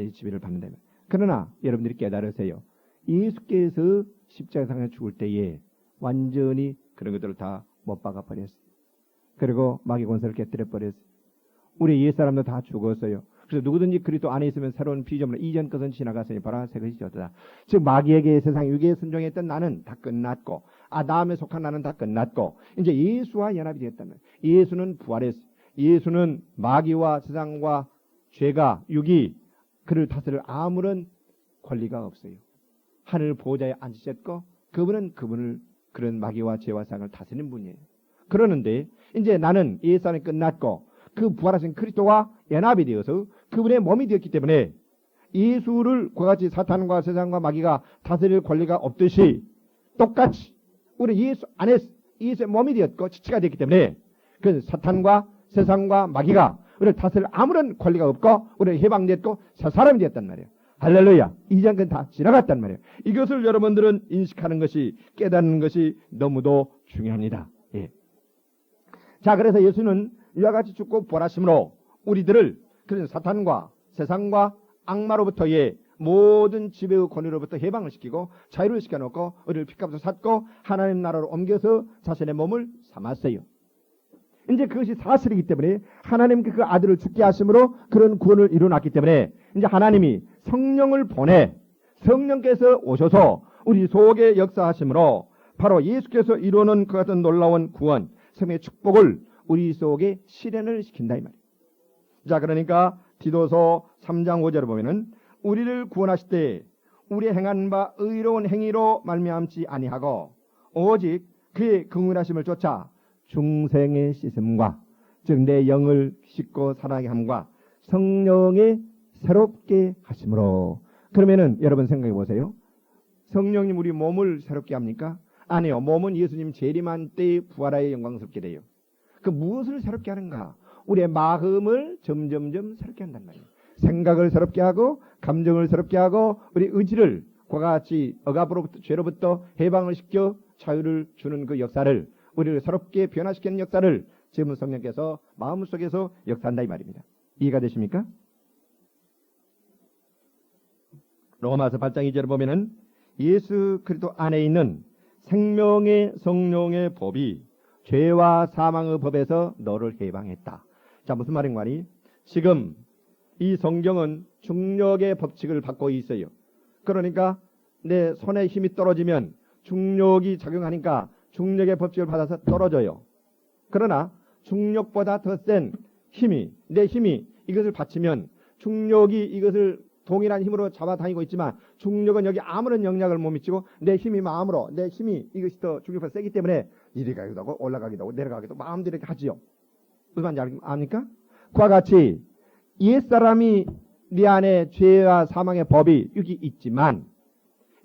이 지배를 받는다. 그러나 여러분들이 깨달으세요. 예수께서 십자가상에 죽을 때에 완전히 그런 것들을 다 못 박아 버렸어요. 그리고 마귀 권세를 깨뜨려 버렸어요. 우리 옛사람도 다 죽었어요. 그래서 누구든지 그리스도 안에 있으면 새로운 피조물로 이전 것은 지나갔으니 보라 새 것이 되었다. 즉 마귀에게 세상 유괴에 순종했던 나는 다 끝났고 아담에 속한 나는 다 끝났고 이제 예수와 연합이 되었다는 거예요. 예수는 부활했어요. 예수는 마귀와 세상과 죄가 육이 그를 다스릴 아무런 권리가 없어요. 하늘 보좌에 앉으셨고 그분은 그분을 그런 마귀와 죄와 세상을 다스리는 분이에요. 그러는데 이제 나는 예수 안에 끝났고 그 부활하신 그리스도와 연합이 되어서 그분의 몸이 되었기 때문에 예수를 그와 같이 사탄과 세상과 마귀가 다스릴 권리가 없듯이 똑같이 우리 예수 안에 예수의 몸이 되었고 지체가 되었기 때문에 그 사탄과 세상과 마귀가 우리를 다스릴 아무런 권리가 없고 우리는 해방됐고 새 사람이 되었단 말이에요. 할렐루야. 이전 건 다 지나갔단 말이에요. 이것을 여러분들은 인식하는 것이 깨닫는 것이 너무도 중요합니다. 예. 자, 그래서 예수는 이와 같이 죽고 부활하심으로 우리들을 그런 사탄과 세상과 악마로부터의 모든 지배의 권위로부터 해방을 시키고 자유를 시켜놓고 우리를 피값으로 샀고 하나님 나라로 옮겨서 자신의 몸을 삼았어요. 이제 그것이 사실이기 때문에 하나님께 그 아들을 죽게 하심으로 그런 구원을 이루어놨기 때문에 이제 하나님이 성령을 보내 성령께서 오셔서 우리 속에 역사하심으로 바로 예수께서 이루어놓은 그 같은 놀라운 구원, 생명의 축복을 우리 속에 실현을 시킨다 이 말이에요. 자, 그러니까 디도서 3장 5절을 보면은 우리를 구원하실 때 우리 행한 바 의로운 행위로 말미암지 아니하고 오직 그의 긍휼하심을 쫓아 중생의 씻음과 즉 내 영을 씻고 살아나게 함과 성령의 새롭게 하심으로. 그러면은 여러분 생각해 보세요. 성령님 우리 몸을 새롭게 합니까? 아니요. 몸은 예수님 재림한 때에 부활하여 영광스럽게 돼요. 그 무엇을 새롭게 하는가? 우리의 마음을 점점점 새롭게 한단 말이에요. 생각을 새롭게 하고 감정을 새롭게 하고 우리 의지를 그와 같이 억압으로부터 죄로부터 해방을 시켜 자유를 주는 그 역사를 우리를 새롭게 변화시키는 역사를 지금 성령께서 마음속에서 역사한다 이 말입니다. 이해가 되십니까? 로마서 8장 2절을 보면은 예수 그리스도 안에 있는 생명의 성령의 법이 죄와 사망의 법에서 너를 해방했다. 자, 무슨 말인가 하니 지금 이 성경은 중력의 법칙을 받고 있어요. 그러니까 내 손에 힘이 떨어지면 중력이 작용하니까 중력의 법칙을 받아서 떨어져요. 그러나 중력보다 더 센 힘이, 내 힘이 이것을 받치면 중력이 이것을 동일한 힘으로 잡아다니고 있지만 중력은 여기 아무런 영향을 못 미치고 내 힘이 마음으로, 내 힘이 이것이 더 중력보다 세기 때문에 이리 가기도 하고 올라가기도 하고 내려가기도 하고 마음대로 이렇게 하지요. 무슨 말인지 압니까? 그와 같이 옛사람이 네 안에 죄와 사망의 법이 여기 있지만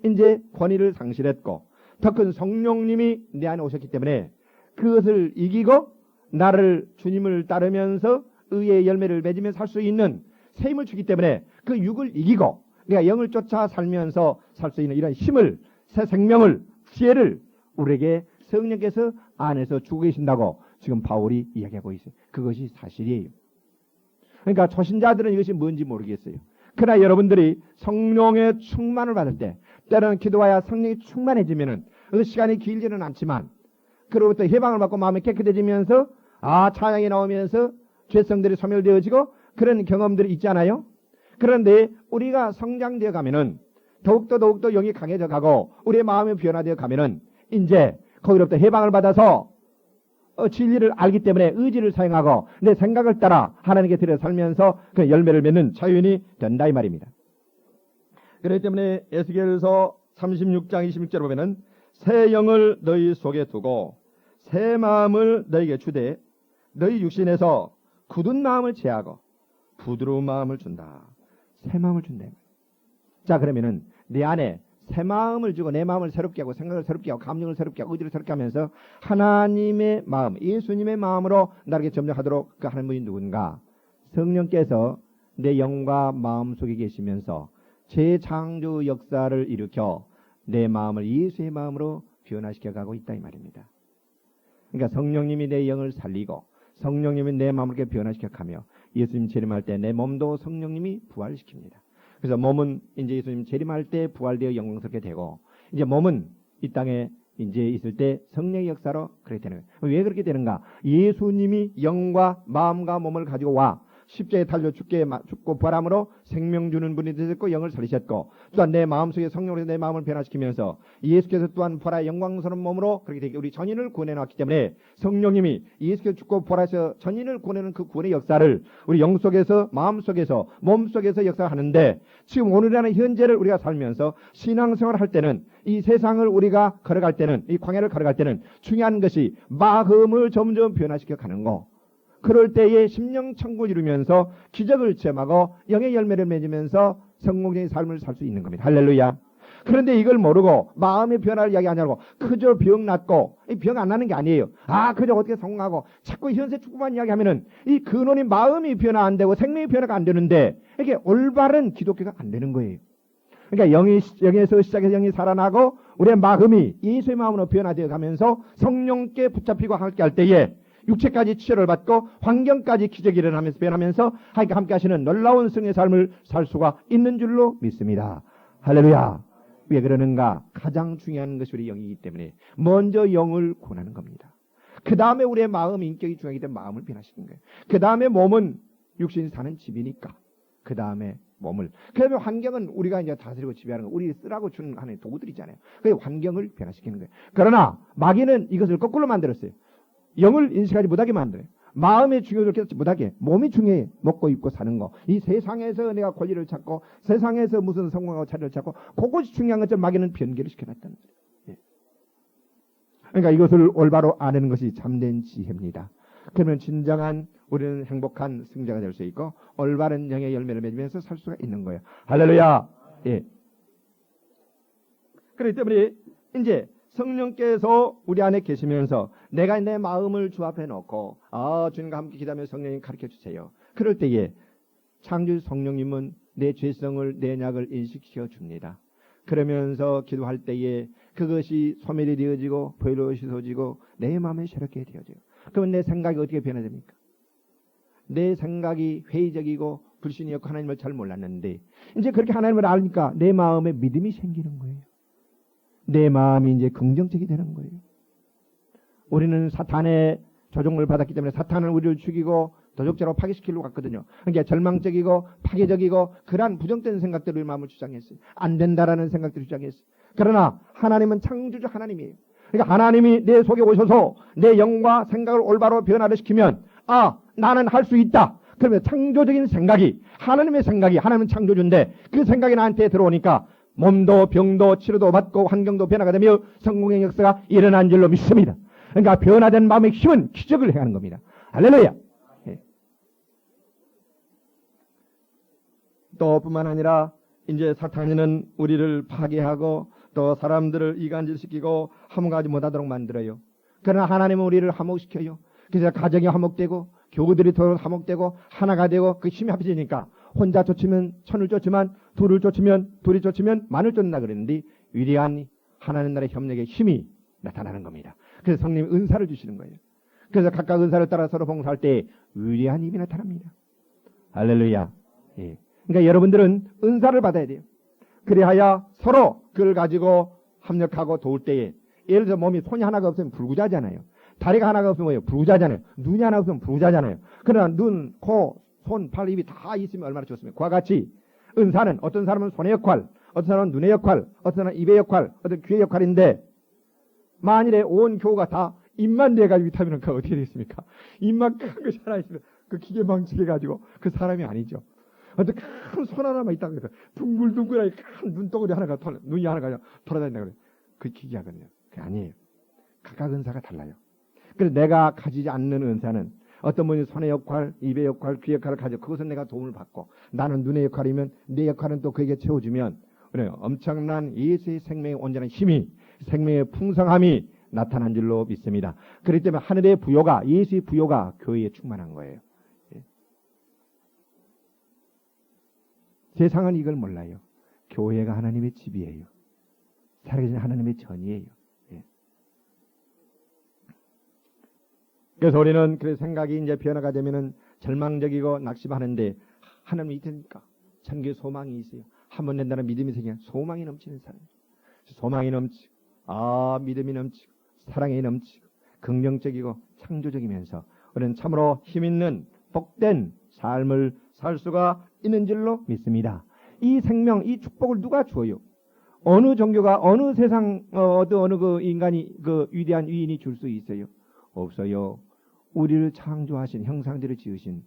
이제 권위를 상실했고 더 큰 성령님이 내 안에 오셨기 때문에 그것을 이기고 나를 주님을 따르면서 의의 열매를 맺으며 살 수 있는 새 힘을 주기 때문에 그 육을 이기고 내가 영을 쫓아 살면서 살 수 있는 이런 힘을, 새 생명을, 지혜를 우리에게 성령께서 안에서 주고 계신다고 지금 바울이 이야기하고 있어요. 그것이 사실이에요. 그러니까 초신자들은 이것이 뭔지 모르겠어요. 그러나 여러분들이 성령의 충만을 받을 때 때로는 기도하여 성령이 충만해지면은 그 시간이 길지는 않지만 그로부터 해방을 받고 마음이 깨끗해지면서 찬양이 나오면서 죄성들이 소멸되어지고 그런 경험들이 있잖아요. 그런데 우리가 성장되어 가면은 더욱더 영이 강해져 가고 우리의 마음이 변화되어 가면은 이제 거기로부터 해방을 받아서 진리를 알기 때문에 의지를 사용하고 내 생각을 따라 하나님께 드려 살면서 그 열매를 맺는 자연이 된다 이 말입니다. 그렇기 때문에 에스겔서 36장 26절을 보면은 새 영을 너희 속에 두고 새 마음을 너희에게 주되 너희 육신에서 굳은 마음을 제하고 부드러운 마음을 준다. 새 마음을 준다. 자, 그러면은 내 안에 새 마음을 주고 내 마음을 새롭게 하고 생각을 새롭게 하고 감정을 새롭게 하고 의지를 새롭게 하면서 하나님의 마음, 예수님의 마음으로 나에게 점령하도록 그 하는 분이 누군가? 성령께서 내 영과 마음 속에 계시면서 재창조 역사를 일으켜 내 마음을 예수의 마음으로 변화시켜 가고 있다 이 말입니다. 그러니까 성령님이 내 영을 살리고 성령님이 내 마음을 이렇게 변화시켜 가며 예수님 재림할 때 내 몸도 성령님이 부활시킵니다. 그래서 몸은 이제 예수님 재림할 때 부활되어 영광스럽게 되고 이제 몸은 이 땅에 이제 있을 때 성령의 역사로 그렇게 되는 거예요. 왜 그렇게 되는가? 예수님이 영과 마음과 몸을 가지고 와 십자가에 달려 죽고 부활함으로 생명 주는 분이 되셨고 영을 살리셨고 또한 내 마음속에 성령으로 내 마음을 변화시키면서 예수께서 또한 부활의 영광스러운 몸으로 그렇게 되게 우리 전인을 구원해 놨기 때문에 성령님이 예수께서 죽고 부활해서 전인을 구원하는 그 구원의 역사를 우리 영 속에서 마음 속에서 몸 속에서 역사하는데 지금 오늘이라는 현재를 우리가 살면서 신앙생활을 할 때는 이 세상을 우리가 걸어갈 때는 이 광야를 걸어갈 때는 중요한 것이 마음을 점점 변화시켜 가는 거. 그럴 때에 심령 천국을 이루면서 기적을 체험하고 영의 열매를 맺으면서 성공적인 삶을 살 수 있는 겁니다. 할렐루야. 그런데 이걸 모르고 마음의 변화를 이야기하냐고 그저 병 낫고 병 안 나는 게 아니에요. 그저 어떻게 성공하고 자꾸 현세 축구만 이야기하면은 이 근원이 마음이 변화 안 되고 생명의 변화가 안 되는데 이게 올바른 기독교가 안 되는 거예요. 그러니까 영에서 시작해서 영이 살아나고 우리의 마음이 예수의 마음으로 변화되어 가면서 성령께 붙잡히고 함께 할 때에 육체까지 치료를 받고 환경까지 기적이 일어나면서 변하면서 하나님과 함께 하시는 놀라운 성의 삶을 살 수가 있는 줄로 믿습니다. 할렐루야. 왜 그러는가? 가장 중요한 것이 우리 영이기 때문에 먼저 영을 구원하는 겁니다. 그 다음에 우리의 마음, 인격이 중요하기 때문에 마음을 변화시키는 거예요. 그 다음에 몸은 육신이 사는 집이니까 그 다음에 몸을. 그다음에 환경은 우리가 이제 다스리고 지배하는 거, 우리 쓰라고 주는 하나의 도구들이잖아요. 그 환경을 변화시키는 거예요. 그러나 마귀는 이것을 거꾸로 만들었어요. 영을 인식하지 못하게 만들어요. 마음의 중요도를 깨닫지 못하게. 몸이 중요해. 먹고 입고 사는 거. 이 세상에서 내가 권리를 찾고 세상에서 무슨 성공하고 자리를 찾고 그것이 중요한 것처럼 마귀는 변개를 시켜놨다는 거예요. 예. 그러니까 이것을 올바로 아는 것이 참된 지혜입니다. 그러면 진정한 우리는 행복한 승자가 될 수 있고 올바른 영의 열매를 맺으면서 살 수가 있는 거예요. 할렐루야. 예. 그렇기 때문에 이제 성령께서 우리 안에 계시면서 내가 내 마음을 주앞에 놓고 주님과 함께 기도하며 성령님 가르쳐 주세요. 그럴 때에 창조 성령님은 내 죄성을 내 약을 인식시켜 줍니다. 그러면서 기도할 때에 그것이 소멸이 되어지고 보혈로 씻어지고 내 마음에 새롭게 되어져요. 그러면 내 생각이 어떻게 변화됩니까? 내 생각이 회의적이고 불신이었고 하나님을 잘 몰랐는데 이제 그렇게 하나님을 아니까 내 마음에 믿음이 생기는 거예요. 내 마음이 이제 긍정적이 되는 거예요. 우리는 사탄의 조종을 받았기 때문에 사탄은 우리를 죽이고 도적자로 파괴시키려고 갔거든요. 그러니까 절망적이고 파괴적이고 그러한 부정된 생각들을 우리 마음을 주장했어요. 안 된다라는 생각들을 주장했어요. 그러나 하나님은 창조주 하나님이에요. 그러니까 하나님이 내 속에 오셔서 내 영과 생각을 올바로 변화를 시키면 나는 할 수 있다. 그러면 창조적인 생각이 하나님의 생각이 하나님은 창조주인데 그 생각이 나한테 들어오니까 몸도 병도 치료도 받고 환경도 변화가 되며 성공의 역사가 일어난 줄로 믿습니다. 그러니까 변화된 마음의 힘은 기적을 행하는 겁니다. 할렐루야. 또 뿐만 아니라 이제 사탄은 우리를 파괴하고 또 사람들을 이간질시키고 화목하지 못하도록 만들어요. 그러나 하나님은 우리를 화목시켜요. 그래서 가정이 화목되고 교우들이 더 화목되고 하나가 되고 그 힘이 합쳐지니까 혼자 쫓으면 천을 쫓지만 둘을 쫓으면 둘이 쫓으면 만을 쫓는다 그랬는데 위대한 하나님 나라의 협력의 힘이 나타나는 겁니다. 그래서 성령이 은사를 주시는 거예요. 그래서 각각 은사를 따라 서로 봉사할 때 위대한 힘이 나타납니다. 할렐루야. 예. 그러니까 여러분들은 은사를 받아야 돼요. 그래야 서로 그걸 가지고 협력하고 도울 때에 예를 들어 몸이 손이 하나가 없으면 불구자잖아요. 다리가 하나가 없으면 뭐예요? 불구자잖아요. 눈이 하나 없으면 불구자잖아요. 그러나 눈, 코, 손, 팔, 입이 다 있으면 얼마나 좋습니까? 그와 같이 은사는 어떤 사람은 손의 역할, 어떤 사람은 눈의 역할, 어떤 사람은 입의 역할, 어떤 귀의 역할인데 만일에 온 교우가 다 입만 내가지고 있다면 그 어떻게 되겠습니까? 입만 큰 것이 하나 있으면 그 기계 망치해가지고 그 사람이 아니죠. 어떤 큰 손 하나만 있다고 해서 둥글둥글하게 큰 눈덩어리 하나가 눈이 하나가 돌아다닌다고 그래요. 그 기계하거든요. 그게 아니에요. 각각 은사가 달라요. 그래서 내가 가지지 않는 은사는 어떤 분이 손의 역할, 입의 역할, 귀의 역할을 가지고 그것은 내가 도움을 받고 나는 눈의 역할이면 내 역할은 또 그에게 채워주면 그래요. 엄청난 예수의 생명의 온전한 힘이 생명의 풍성함이 나타난 줄로 믿습니다. 그렇기 때문에 하늘의 부요가 예수의 부요가 교회에 충만한 거예요. 세상은 이걸 몰라요. 교회가 하나님의 집이에요. 살아계신 하나님의 전이에요. 그래서 우리는 그 생각이 이제 변화가 되면은 절망적이고 낙심하는데 하나님이 있으니까 천국에 소망이 있어요. 한 번 된다는 믿음이 생기면 소망이 넘치는 사람. 소망이 넘치고 믿음이 넘치고 사랑이 넘치고 긍정적이고 창조적이면서 우리는 참으로 힘있는 복된 삶을 살 수가 있는 줄로 믿습니다. 이 생명, 이 축복을 누가 주어요? 어느 종교가 어느 세상 어느 그 인간이 그 위대한 위인이 줄 수 있어요? 없어요. 우리를 창조하신 형상대로 지으신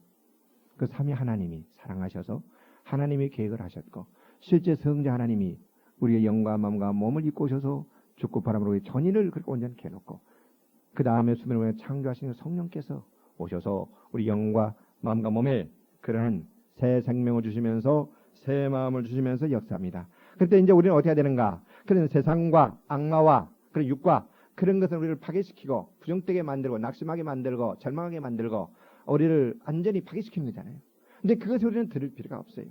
그 삼위 하나님이 사랑하셔서 하나님이 계획을 하셨고 실제 성자 하나님이 우리의 영과 마음과 몸을 입고 오셔서 죽고 바람으로 우리 전인을 그렇게 온전케 해놓고 그 다음에 수면을 창조하신 성령께서 오셔서 우리 영과 마음과 몸에 그러한 새 생명을 주시면서 새 마음을 주시면서 역사합니다. 그때 이제 우리는 어떻게 해야 되는가? 그런 세상과 악마와 그런 육과 그런 것을 우리를 파괴시키고 부정되게 만들고 낙심하게 만들고 절망하게 만들고 우리를 완전히 파괴시키는 거잖아요. 근데 그것을 우리는 들을 필요가 없어요.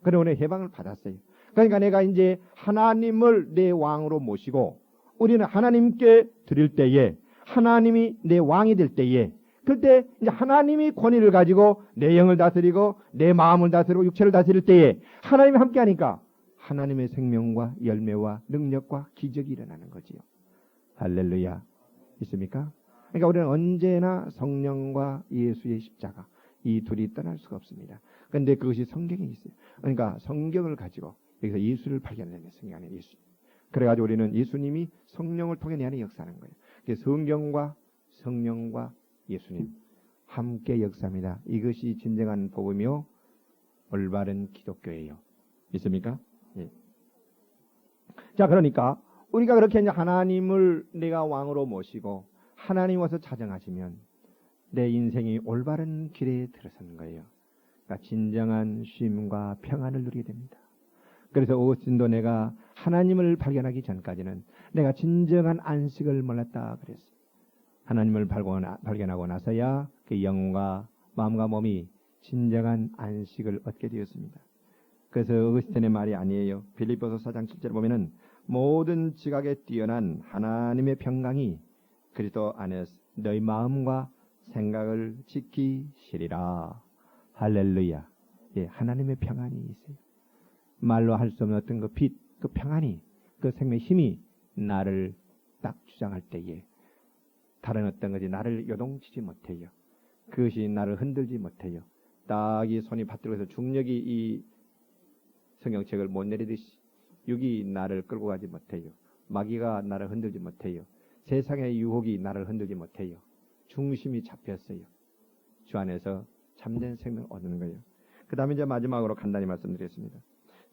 그래서 오늘 해방을 받았어요. 그러니까 내가 이제 하나님을 내 왕으로 모시고 우리는 하나님께 드릴 때에 하나님이 내 왕이 될 때에 그때 이제 하나님이 권위를 가지고 내 영을 다스리고 내 마음을 다스리고 육체를 다스릴 때에 하나님이 함께하니까 하나님의 생명과 열매와 능력과 기적이 일어나는 거지요. 할렐루야. 있습니까? 그러니까 우리는 언제나 성령과 예수의 십자가 이 둘이 떠날 수가 없습니다. 그런데 그것이 성경에 있어요. 그러니까 성경을 가지고 여기서 예수를 발견하는 성경 안에 예수. 그래가지고 우리는 예수님이 성령을 통해 내 안에 역사하는 거예요. 성경과 성령과 예수님 함께 역사합니다. 이것이 진정한 복음이요 올바른 기독교예요. 있습니까? 예. 자, 그러니까 우리가 그렇게 이제 하나님을 내가 왕으로 모시고 하나님 와서 자정하시면 내 인생이 올바른 길에 들어서는 거예요. 그러니까 진정한 쉼과 평안을 누리게 됩니다. 그래서 오스틴도 내가 하나님을 발견하기 전까지는 내가 진정한 안식을 몰랐다 그랬어요. 하나님을 발견하고 나서야 그 영과 마음과 몸이 진정한 안식을 얻게 되었습니다. 그래서 어거스틴의 말이 아니에요. 빌립보서 4장 7절 보면은 모든 지각에 뛰어난 하나님의 평강이 그리스도 안에서 너희 마음과 생각을 지키시리라. 할렐루야. 예, 하나님의 평안이 있어요. 말로 할 수 없는 어떤 그 빛, 그 평안이, 그 생명의 힘이 나를 딱 주장할 때에 다른 어떤 것이 나를 요동치지 못해요. 그것이 나를 흔들지 못해요. 딱 이 손이 받들어서 중력이 이 성경책을 못 내리듯이 육이 나를 끌고 가지 못해요. 마귀가 나를 흔들지 못해요. 세상의 유혹이 나를 흔들지 못해요. 중심이 잡혔어요. 주 안에서 참된 생명을 얻는 거예요. 그 다음에 이제 마지막으로 간단히 말씀드리겠습니다.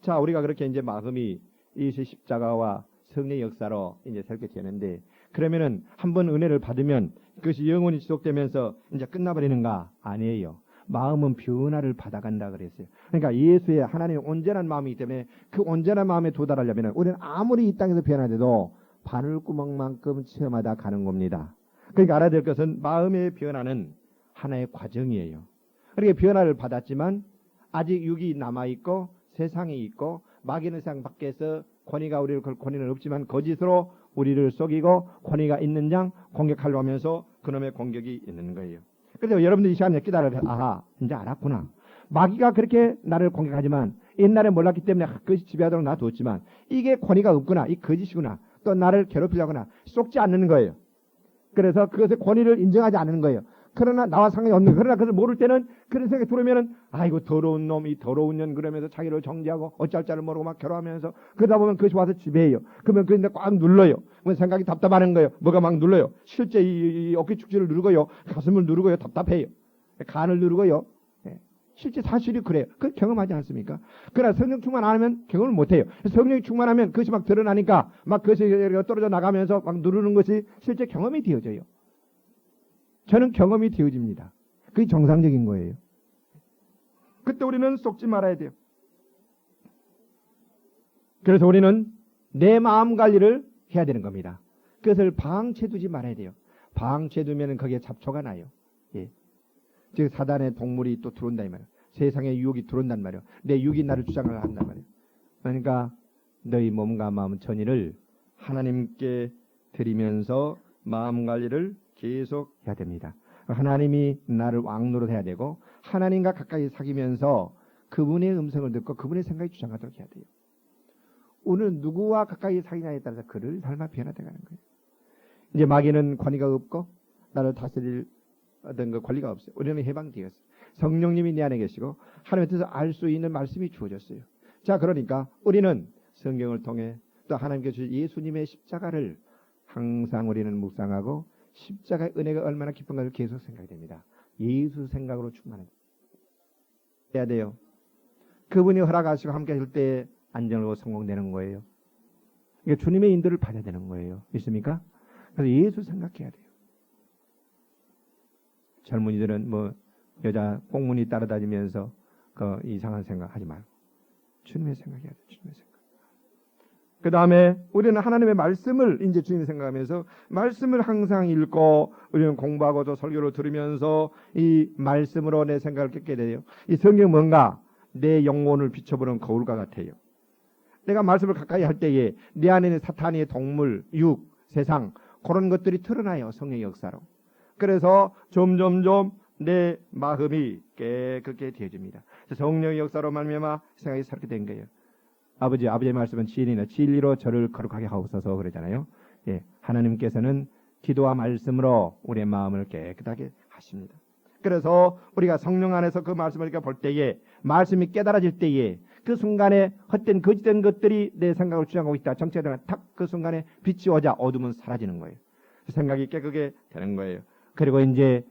자, 우리가 그렇게 이제 마음이 이 십자가와 성령의 역사로 이제 새롭게 되는데, 그러면은 한번 은혜를 받으면 그것이 영원히 지속되면서 이제 끝나버리는가? 아니에요. 마음은 변화를 받아간다 그랬어요. 그러니까 예수의 하나님의 온전한 마음이기 때문에 그 온전한 마음에 도달하려면 우리는 아무리 이 땅에서 변화돼도 바늘구멍만큼 체험하다 가는 겁니다. 그러니까 알아야 될 것은 마음의 변화는 하나의 과정이에요. 그러니까 변화를 받았지만 아직 육이 남아있고 세상이 있고 마귀는 세상 밖에서 권위가 우리를 걸 권위는 없지만 거짓으로 우리를 속이고 권위가 있는 장 공격하려고 하면서 그놈의 공격이 있는 거예요. 그래서 여러분들 이 시간에 깨달아서 아하, 이제 알았구나. 마귀가 그렇게 나를 공격하지만 옛날에 몰랐기 때문에 그것이 지배하도록 놔두었지만 이게 권위가 없구나. 이 거짓이구나. 또 나를 괴롭히려거나 속지 않는 거예요. 그래서 그것의 권위를 인정하지 않는 거예요. 그러나 나와 상관이 없는 거예요. 그러나 그것을 모를 때는 그런 생각이 들어오면은 아이고 더러운 놈, 이 더러운 년 그러면서 자기를 정죄하고 어쩔 줄을 모르고 막 괴로워하면서 그러다 보면 그것이 와서 지배해요. 그러면 그런데 꽉 눌러요. 그러면 생각이 답답하는 거예요. 뭐가 막 눌러요. 실제 이 어깨 축지를 누르고요. 가슴을 누르고요. 답답해요. 간을 누르고요. 실제 사실이 그래요. 그걸 경험하지 않습니까? 그러나 성령 충만 안 하면 경험을 못 해요. 성령이 충만하면 그것이 막 드러나니까 막 그것이 떨어져 나가면서 막 누르는 것이 실제 경험이 되어져요. 저는 경험이 되어집니다. 그게 정상적인 거예요. 그때 우리는 속지 말아야 돼요. 그래서 우리는 내 마음 관리를 해야 되는 겁니다. 그것을 방치해 두지 말아야 돼요. 방치해 두면 거기에 잡초가 나요. 예. 즉 사단의 동물이 또 들어온다 이 말이에요. 세상의 유혹이 들어온단 말이에요. 내 육이 나를 주장을 한단 말이에요. 그러니까 너희 몸과 마음 전의를 하나님께 드리면서 마음 관리를 계속 해야 됩니다. 하나님이 나를 왕노릇 해야 되고 하나님과 가까이 사귀면서 그분의 음성을 듣고 그분의 생각이 주장하도록 해야 돼요. 오늘 누구와 가까이 사귀냐에 따라서 그를 삶아 변화되어가는 거예요. 이제 마귀는 권위가 없고 나를 다스릴 어떤 그 권리가 없어요. 우리는 해방되었어요. 성령님이 내 안에 계시고 하나님의 뜻을 알 수 있는 말씀이 주어졌어요. 자, 그러니까 우리는 성경을 통해 또 하나님께 주신 예수님의 십자가를 항상 우리는 묵상하고 십자가의 은혜가 얼마나 깊은가를 계속 생각이 됩니다. 예수 생각으로 충만해야 돼요. 그분이 허락하시고 함께 하실 때 안정하고 성공되는 거예요. 그러니까 주님의 인도를 받아야 되는 거예요. 있습니까? 그래서 예수 생각해야 돼요. 젊은이들은 뭐 여자 꽁무니 따라다니면서 그 이상한 생각 하지 말고 주님의 생각해야 돼요. 주님의 생각. 그 다음에 우리는 하나님의 말씀을 이제 주님이 생각하면서 말씀을 항상 읽고 우리는 공부하고 또 설교를 들으면서 이 말씀으로 내 생각을 깼게 돼요. 이 성경 뭔가 내 영혼을 비춰보는 거울과 같아요. 내가 말씀을 가까이 할 때에 내 안에 있는 사탄의 동물, 육, 세상 그런 것들이 드러나요. 성령의 역사로. 그래서 점점점 내 마음이 깨끗게 되어집니다. 성령의 역사로 말미암아 생각이 새롭게 된 거예요. 아버지의 말씀은 진리나 진리로 저를 거룩하게 하옵소서 그러잖아요. 예, 하나님께서는 기도와 말씀으로 우리의 마음을 깨끗하게 하십니다. 그래서 우리가 성령 안에서 그 말씀을 볼 때에 말씀이 깨달아질 때에 그 순간에 헛된 거짓된 것들이 내 생각을 주장하고 있다. 정체되면 탁 그 순간에 빛이 오자 어둠은 사라지는 거예요. 생각이 깨끗하게 되는 거예요. 그리고 이제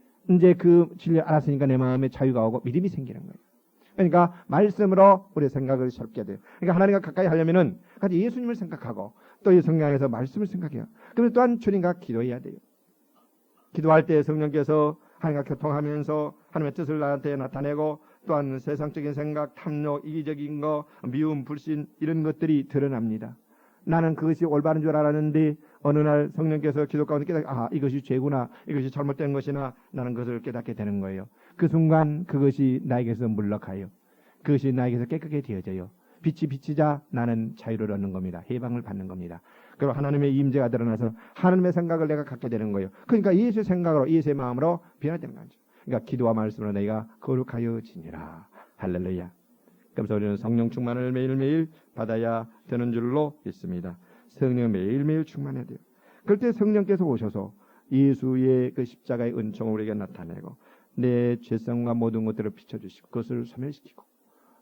그 진리를 알았으니까 내 마음에 자유가 오고 믿음이 생기는 거예요. 그러니까 말씀으로 우리의 생각을 새롭게 돼요. 그러니까 하나님과 가까이 하려면은 같이 예수님을 생각하고 또 이 성령 안에서 말씀을 생각해요. 그러면 또한 주님과 기도해야 돼요. 기도할 때 성령께서 하나님과 교통하면서 하나님의 뜻을 나한테 나타내고 또한 세상적인 생각, 탐욕, 이기적인 거, 미움, 불신 이런 것들이 드러납니다. 나는 그것이 올바른 줄 알았는데 어느 날 성령께서 기도 가운데 깨닫게 이것이 죄구나, 이것이 잘못된 것이나 나는 그것을 깨닫게 되는 거예요. 그 순간 그것이 나에게서 물러가요. 그것이 나에게서 깨끗게 되어져요. 빛이 비치자 나는 자유를 얻는 겁니다. 해방을 받는 겁니다. 그리고 하나님의 임재가 드러나서 하나님의 생각을 내가 갖게 되는 거예요. 그러니까 예수의 생각으로, 예수의 마음으로 변화되는 거죠. 그러니까 기도와 말씀으로 너희가 거룩하여지니라. 할렐루야. 그래서 우리는 성령 충만을 매일매일 받아야 되는 줄로 믿습니다. 성령 매일매일 충만해야 돼요. 그럴 때 성령께서 오셔서 예수의 그 십자가의 은총을 우리에게 나타내고 내 죄성과 모든 것들을 비춰주시고 그것을 소멸시키고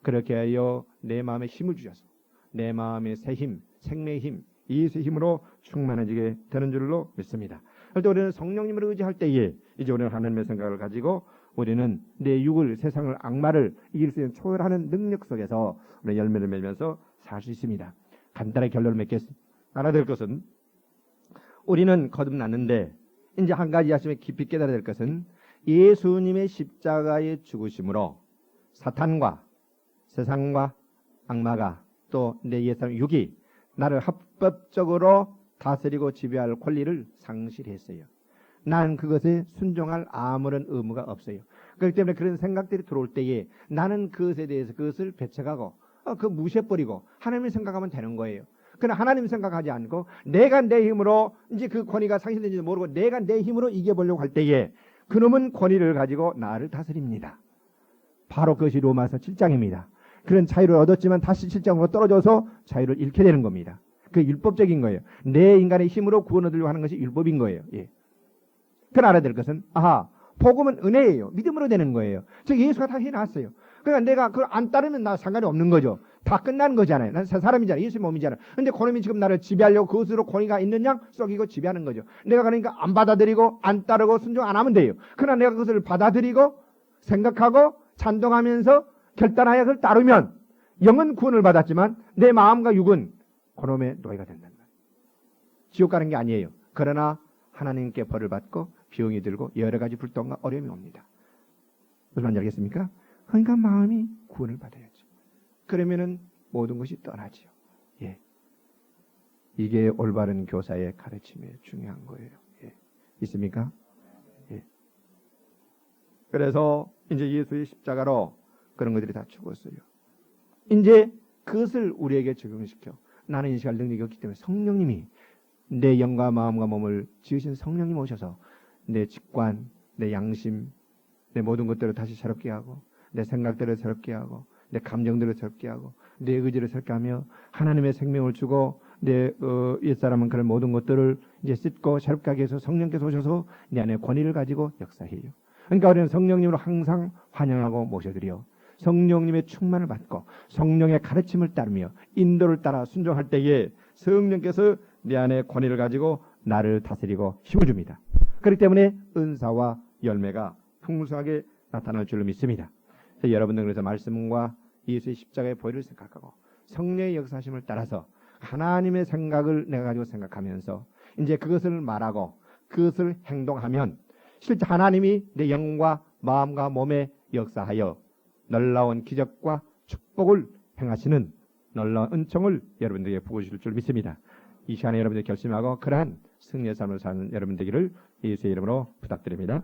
그렇게 하여 내 마음에 힘을 주셔서 내 마음의 새 힘, 생명의 힘, 예수의 힘으로 충만해지게 되는 줄로 믿습니다. 그럴 때 우리는 성령님을 의지할 때에 이제 우리는 하나님의 생각을 가지고 우리는 내 육을, 세상을, 악마를 이길 수 있는 초월하는 능력 속에서 우리 열매를 맺으면서 살 수 있습니다. 간단하게 결론을 맺겠습니다. 알아들 것은 우리는 거듭났는데 이제 한 가지 아침에 깊이 깨달아야 될 것은 예수님의 십자가의 죽으심으로 사탄과 세상과 악마가 또 내 옛사람 육이 나를 합법적으로 다스리고 지배할 권리를 상실했어요. 난 그것에 순종할 아무런 의무가 없어요. 그렇기 때문에 그런 생각들이 들어올 때에 나는 그것에 대해서 그것을 배척하고 그 무시해버리고 하나님을 생각하면 되는 거예요. 그러나 하나님 생각하지 않고 내가 내 힘으로 이제 그 권위가 상실된지도 모르고 내가 내 힘으로 이겨보려고 할 때에 그놈은 권위를 가지고 나를 다스립니다. 바로 그것이 로마서 7장입니다. 그런 자유를 얻었지만 다시 7장으로 떨어져서 자유를 잃게 되는 겁니다. 그게 율법적인 거예요. 내 인간의 힘으로 구원 얻으려고 하는 것이 율법인 거예요. 예. 그러나 알아야 될 것은 복음은 은혜예요. 믿음으로 되는 거예요. 즉 예수가 다 해놨어요. 그러니까 내가 그걸 안 따르면 나 상관이 없는 거죠. 다 끝난 거잖아요. 난 사람이잖아요. 예수의 몸이잖아요. 근데 그놈이 지금 나를 지배하려고 그것으로 권위가 있는 양 썩이고 지배하는 거죠. 내가 그러니까 안 받아들이고 안 따르고 순종 안 하면 돼요. 그러나 내가 그것을 받아들이고 생각하고 찬동하면서 결단하여 그걸 따르면 영은 구원을 받았지만 내 마음과 육은 그놈의 노예가 된다는 거예요. 지옥 가는 게 아니에요. 그러나 하나님께 벌을 받고 비용이 들고 여러 가지 불통과 어려움이 옵니다. 무슨 말인지 알겠습니까? 그러니까 마음이 구원을 받아야죠. 그러면은 모든 것이 떠나지요. 예. 이게 올바른 교사의 가르침에 중요한 거예요. 예. 있습니까? 예. 그래서 이제 예수의 십자가로 그런 것들이 다 죽었어요. 이제 그것을 우리에게 적용시켜 나는 이 시간 능력이 없기 때문에 성령님이 내 영과 마음과 몸을 지으신 성령님 오셔서 내 직관, 내 양심, 내 모든 것들을 다시 새롭게 하고 내 생각들을 새롭게 하고 내 감정들을 새롭게 하고 내 의지를 새롭게 하며 하나님의 생명을 주고 내 옛사람은 그런 모든 것들을 이제 씻고 새롭게 하기 위해서 성령께서 오셔서 내 안에 권위를 가지고 역사해요. 그러니까 우리는 성령님으로 항상 환영하고 모셔드려 성령님의 충만을 받고 성령의 가르침을 따르며 인도를 따라 순종할 때에 성령께서 내 안에 권위를 가지고 나를 다스리고 힘을 줍니다. 그렇기 때문에 은사와 열매가 풍성하게 나타날 줄로 믿습니다. 그래서 여러분들 그래서 말씀과 예수의 십자가의 보혈을 생각하고 성령의 역사하심을 따라서 하나님의 생각을 내가 가지고 생각하면서 이제 그것을 말하고 그것을 행동하면 실제 하나님이 내 영과 마음과 몸에 역사하여 놀라운 기적과 축복을 행하시는 놀라운 은총을 여러분들에게 부어주실 줄 믿습니다. 이 시간에 여러분들 결심하고 그러한 승리의 삶을 사는 여러분 되기를 예수의 이름으로 부탁드립니다.